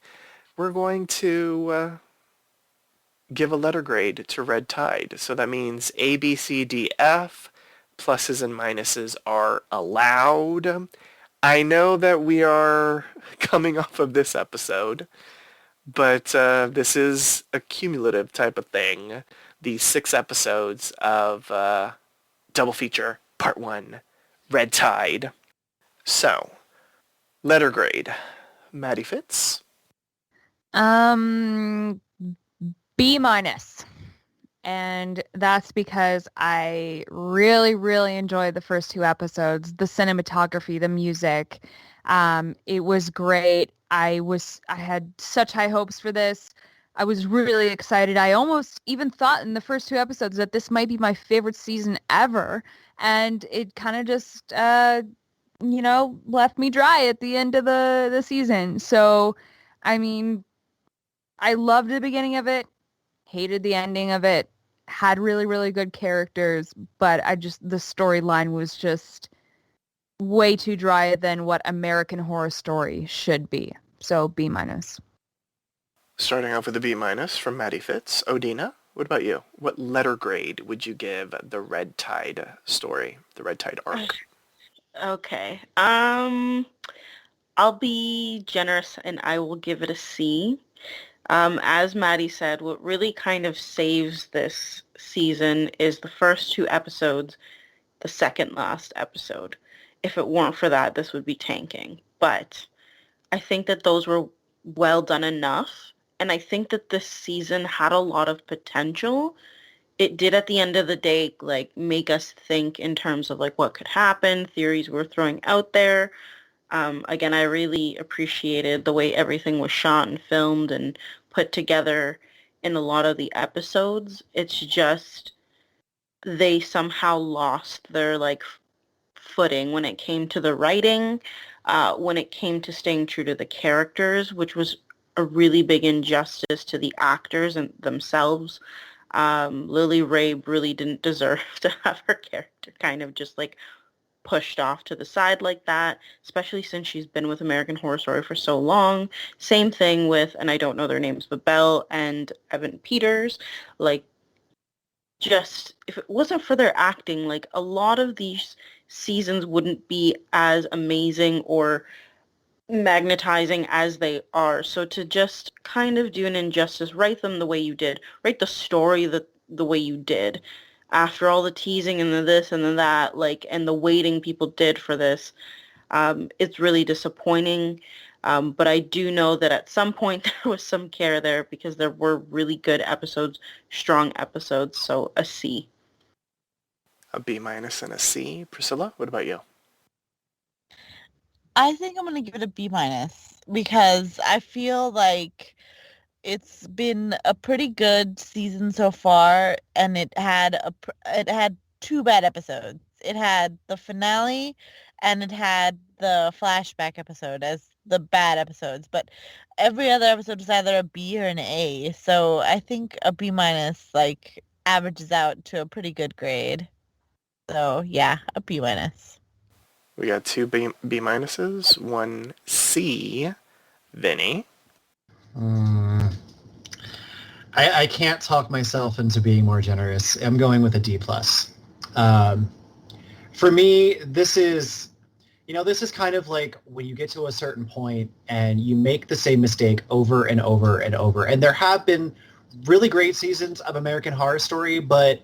B: we're going to give a letter grade to Red Tide. So that means A, B, C, D, F, pluses and minuses are allowed. I know that we are coming off of this episode, but this is a cumulative type of thing. These 6 episodes of Double Feature Part 1, Red Tide. So, letter grade. Maddie Fitz?
C: B minus. And that's because I really, really enjoyed the first 2 episodes. The cinematography, the music. It was great. I had such high hopes for this. I was really excited. I almost even thought in the first 2 episodes that this might be my favorite season ever. And it kind of just, left me dry at the end of the season. So, I mean, I loved the beginning of it, hated the ending of it, had really, really good characters, but the storyline was just way too dry than what American Horror Story should be. So B minus.
B: Starting off with a B minus from Maddie Fitz. Odina, what about you? What letter grade would you give the Red Tide story, the Red Tide arc?
D: Okay. I'll be generous and I will give it a C. As Maddie said, what really kind of saves this season is the first 2 episodes, the second last episode. If it weren't for that, this would be tanking. But I think that those were well done enough. And I think that this season had a lot of potential. It did at the end of the day, like, make us think in terms of like what could happen, theories we're throwing out there. Again, I really appreciated the way everything was shot and filmed and put together in a lot of the episodes. It's just they somehow lost their like footing when it came to the writing, when it came to staying true to the characters, which was a really big injustice to the actors and themselves. Lily Rabe really didn't deserve to have her character kind of just like pushed off to the side like that, especially since she's been with American Horror Story for so long. Same thing with, and I don't know their names, but Belle and Evan Peters. Like, just, if it wasn't for their acting, like, a lot of these seasons wouldn't be as amazing or magnetizing as they are. So to just kind of do an injustice, write them the way you did, write the story the way you did, after all the teasing and the this and the that, like, and the waiting people did for this, it's really disappointing. But I do know that at some point there was some care there because there were really good episodes, strong episodes. So a C.
B: A B minus and a C. Priscilla, what about you?
F: I think I'm going to give it a B minus because I feel like it's been a pretty good season so far, and it had 2 bad episodes. It had the finale, and it had the flashback episode as the bad episodes. But every other episode was either a B or an A. So I think a B minus like averages out to a pretty good grade. So yeah, a B minus.
B: We got 2 B minuses, 1 C. Vinnie?
E: I can't talk myself into being more generous. I'm going with a D+. For me, this is kind of like when you get to a certain point and you make the same mistake over and over and over. And there have been really great seasons of American Horror Story, but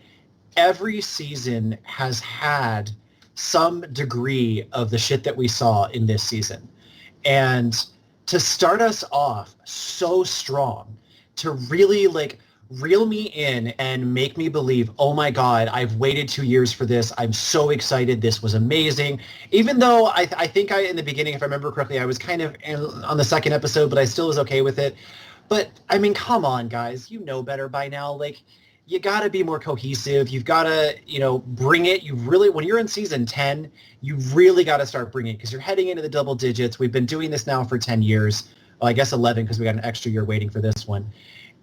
E: every season has had some degree of the shit that we saw in this season. And to start us off so strong, to really like reel me in and make me believe, oh my God, I've waited 2 years for this. I'm so excited. This was amazing. Even though I think in the beginning, if I remember correctly, I was kind of on the second episode, but I still was okay with it. But I mean, come on, guys, you know better by now. Like, you got to be more cohesive. You've got to, bring it. You really, when you're in season 10, you really got to start bringing it because you're heading into the double digits. We've been doing this now for 10 years. Well, I guess 11 because we got an extra year waiting for this one.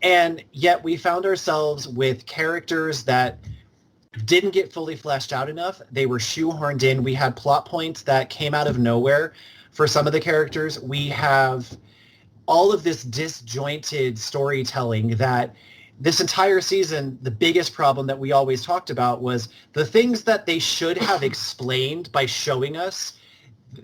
E: And yet we found ourselves with characters that didn't get fully fleshed out enough. They were shoehorned in. We had plot points that came out of nowhere for some of the characters. We have all of this disjointed storytelling that this entire season, the biggest problem that we always talked about was the things that they should have explained by showing us.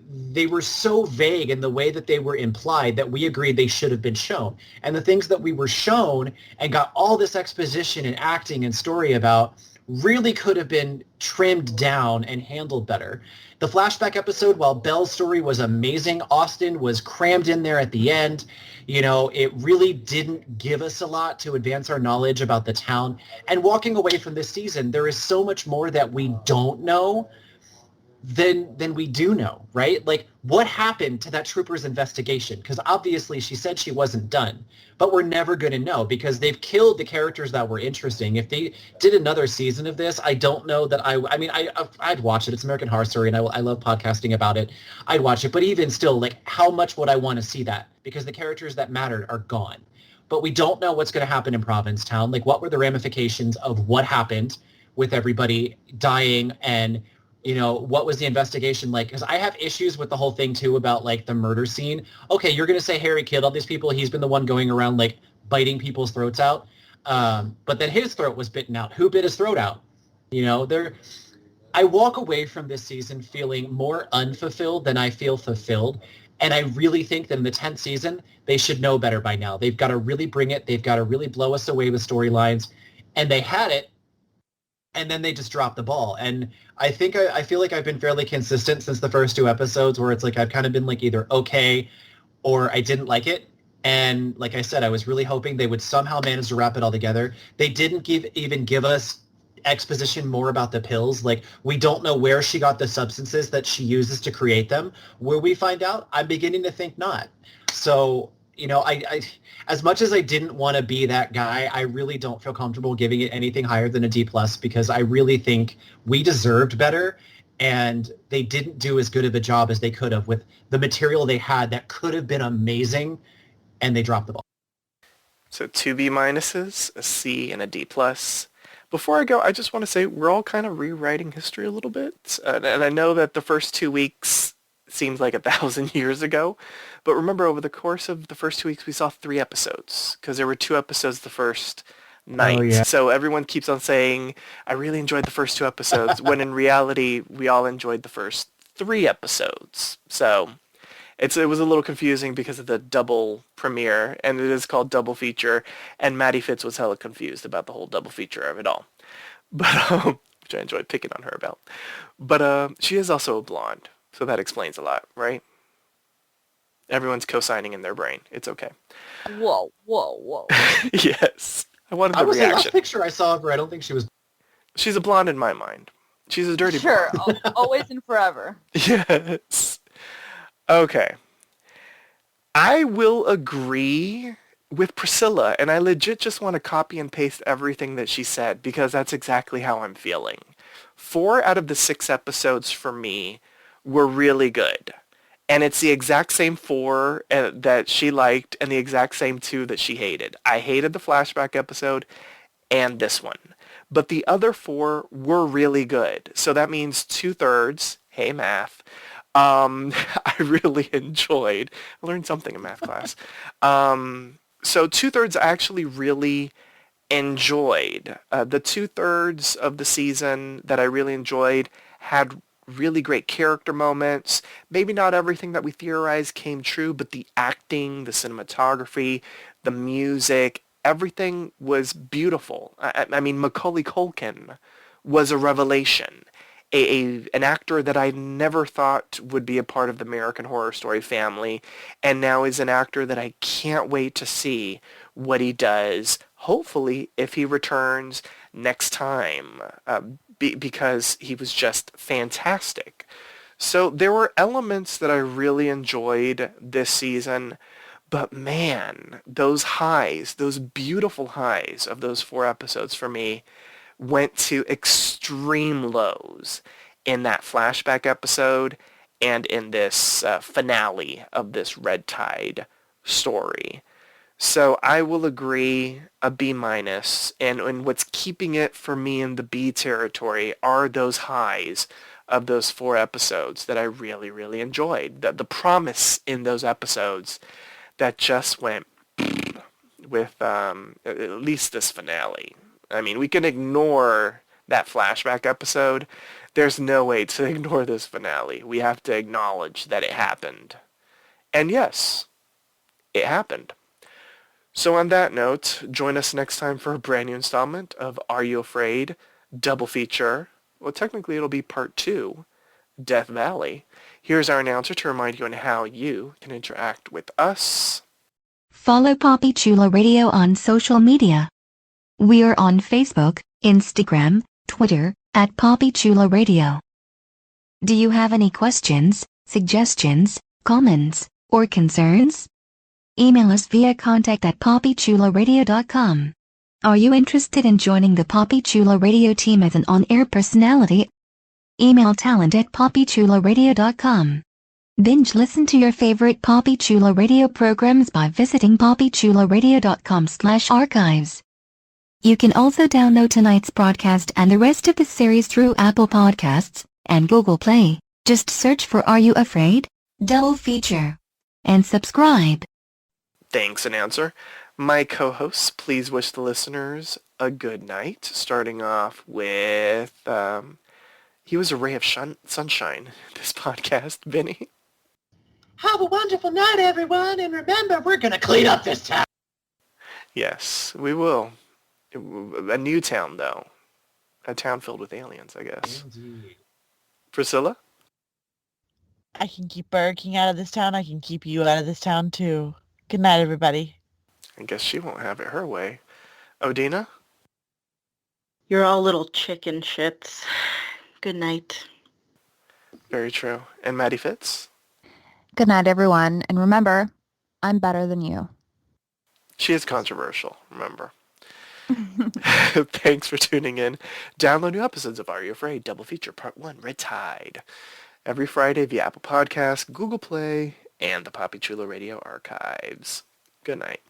E: They were so vague in the way that they were implied that we agreed they should have been shown. And the things that we were shown and got all this exposition and acting and story about really could have been trimmed down and handled better. The flashback episode, while Belle's story was amazing, Austin was crammed in there at the end. It really didn't give us a lot to advance our knowledge about the town. And walking away from this season, there is so much more that we don't know than we do know, right? Like, what happened to that trooper's investigation? Because obviously she said she wasn't done, but we're never going to know because they've killed the characters that were interesting. If they did another season of this, I don't know that I'd watch it. It's American Horror Story, and I love podcasting about it. I'd watch it, but even still, like, how much would I want to see that? Because the characters that mattered are gone. But we don't know what's going to happen in Provincetown. Like, what were the ramifications of what happened with everybody dying and what was the investigation like? Because I have issues with the whole thing, too, about, like, the murder scene. Okay, you're going to say Harry killed all these people. He's been the one going around, like, biting people's throats out. But then his throat was bitten out. Who bit his throat out? I walk away from this season feeling more unfulfilled than I feel fulfilled. And I really think that in the 10th season, they should know better by now. They've got to really bring it. They've got to really blow us away with storylines. And they had it. And then they just dropped the ball. And I think I feel like I've been fairly consistent since the first 2 episodes where it's like I've kind of been like either okay or I didn't like it. And like I said, I was really hoping they would somehow manage to wrap it all together. They didn't even give us exposition more about the pills. Like, we don't know where she got the substances that she uses to create them. Will we find out? I'm beginning to think not. So, I as much as I didn't want to be that guy, I really don't feel comfortable giving it anything higher than a D+ because I really think we deserved better and they didn't do as good of a job as they could have with the material they had that could have been amazing, and they dropped the ball.
B: So 2 B-, a C, and a D+. Before I go, I just want to say we're all kind of rewriting history a little bit. And I know that the first 2 weeks seems like 1,000 years ago. But remember, over the course of the first 2 weeks, we saw 3 episodes because there were 2 episodes the first night.
E: Oh, yeah.
B: So everyone keeps on saying, I really enjoyed the first 2 episodes, when in reality, we all enjoyed the first 3 episodes. So it was a little confusing because of the double premiere, and it is called Double Feature, and Maddie Fitz was hella confused about the whole double feature of it all. But which I enjoyed picking on her about. But she is also a blonde, so that explains a lot, right? Everyone's co-signing in their brain. It's okay.
F: Whoa.
B: Yes. I wanted the
E: I was the
B: reaction.
E: last picture I saw of her, I don't think she was.
B: She's a blonde in my mind. She's a dirty
C: Sure,
B: blonde.
C: always and forever.
B: Yes. Okay. I will agree with Priscilla, and I legit just want to copy and paste everything that she said because that's exactly how I'm feeling. 4 out of the 6 episodes for me were really good. And it's the exact same 4 that she liked and the exact same 2 that she hated. I hated the flashback episode and this one. But the other 4 were really good. So that means 2/3, hey math, I really enjoyed. I learned something in math class. So 2/3 I actually really enjoyed. The 2/3 of the season that I really enjoyed had really great character moments. Maybe not everything that we theorized came true, but the acting, the cinematography, the music, everything was beautiful. I mean, Macaulay Culkin was a revelation. an actor that I never thought would be a part of the American Horror Story family, and now is an actor that I can't wait to see what he does, hopefully, if he returns next time, because he was just fantastic. So there were elements that I really enjoyed this season, but man, those highs, those beautiful highs of those 4 episodes for me went to extreme lows in that flashback episode and in this finale of this Red Tide story. So I will agree a B minus, and what's keeping it for me in the B territory are those highs of those 4 episodes that I really, really enjoyed. The promise in those episodes that just went with at least this finale. I mean, we can ignore that flashback episode. There's no way to ignore this finale. We have to acknowledge that it happened. And yes, it happened. So on that note, join us next time for a brand new installment of Are You Afraid? Double feature. Well, technically it'll be part 2, Death Valley. Here's our announcer to remind you on how you can interact with us.
G: Follow Poppy Chulo Radio on social media. We are on Facebook, Instagram, Twitter, at Poppy Chulo Radio. Do you have any questions, suggestions, comments, or concerns? Email us via contact@poppychuloradio.com. Are you interested in joining the Poppy Chulo Radio team as an on-air personality? Email talent@poppychuloradio.com. Binge listen to your favorite Poppy Chulo Radio programs by visiting poppychuloradio.com/archives. You can also download tonight's broadcast and the rest of the series through Apple Podcasts and Google Play. Just search for Are You Afraid? Double feature. And subscribe.
B: Thanks, announcer. My co-hosts, please wish the listeners a good night, starting off with, he was a ray of sunshine, this podcast, Vinnie.
E: Have a wonderful night, everyone, and remember, we're going to clean up this town.
B: Yes, we will. A new town, though. A town filled with aliens, I guess.
E: Indeed.
B: Priscilla?
F: I can keep Burger King out of this town. I can keep you out of this town, too. Good night, everybody.
B: I guess she won't have it her way. Odina?
D: You're all little chicken shits. Good night.
B: Very true. And Maddie Fitz?
C: Good night, everyone. And remember, I'm better than you.
B: She is controversial, remember. Thanks for tuning in. Download new episodes of Are You Afraid? Double feature part 1, Red Tide. Every Friday via Apple Podcasts, Google Play, and the Poppy Chulo Radio archives. Good night.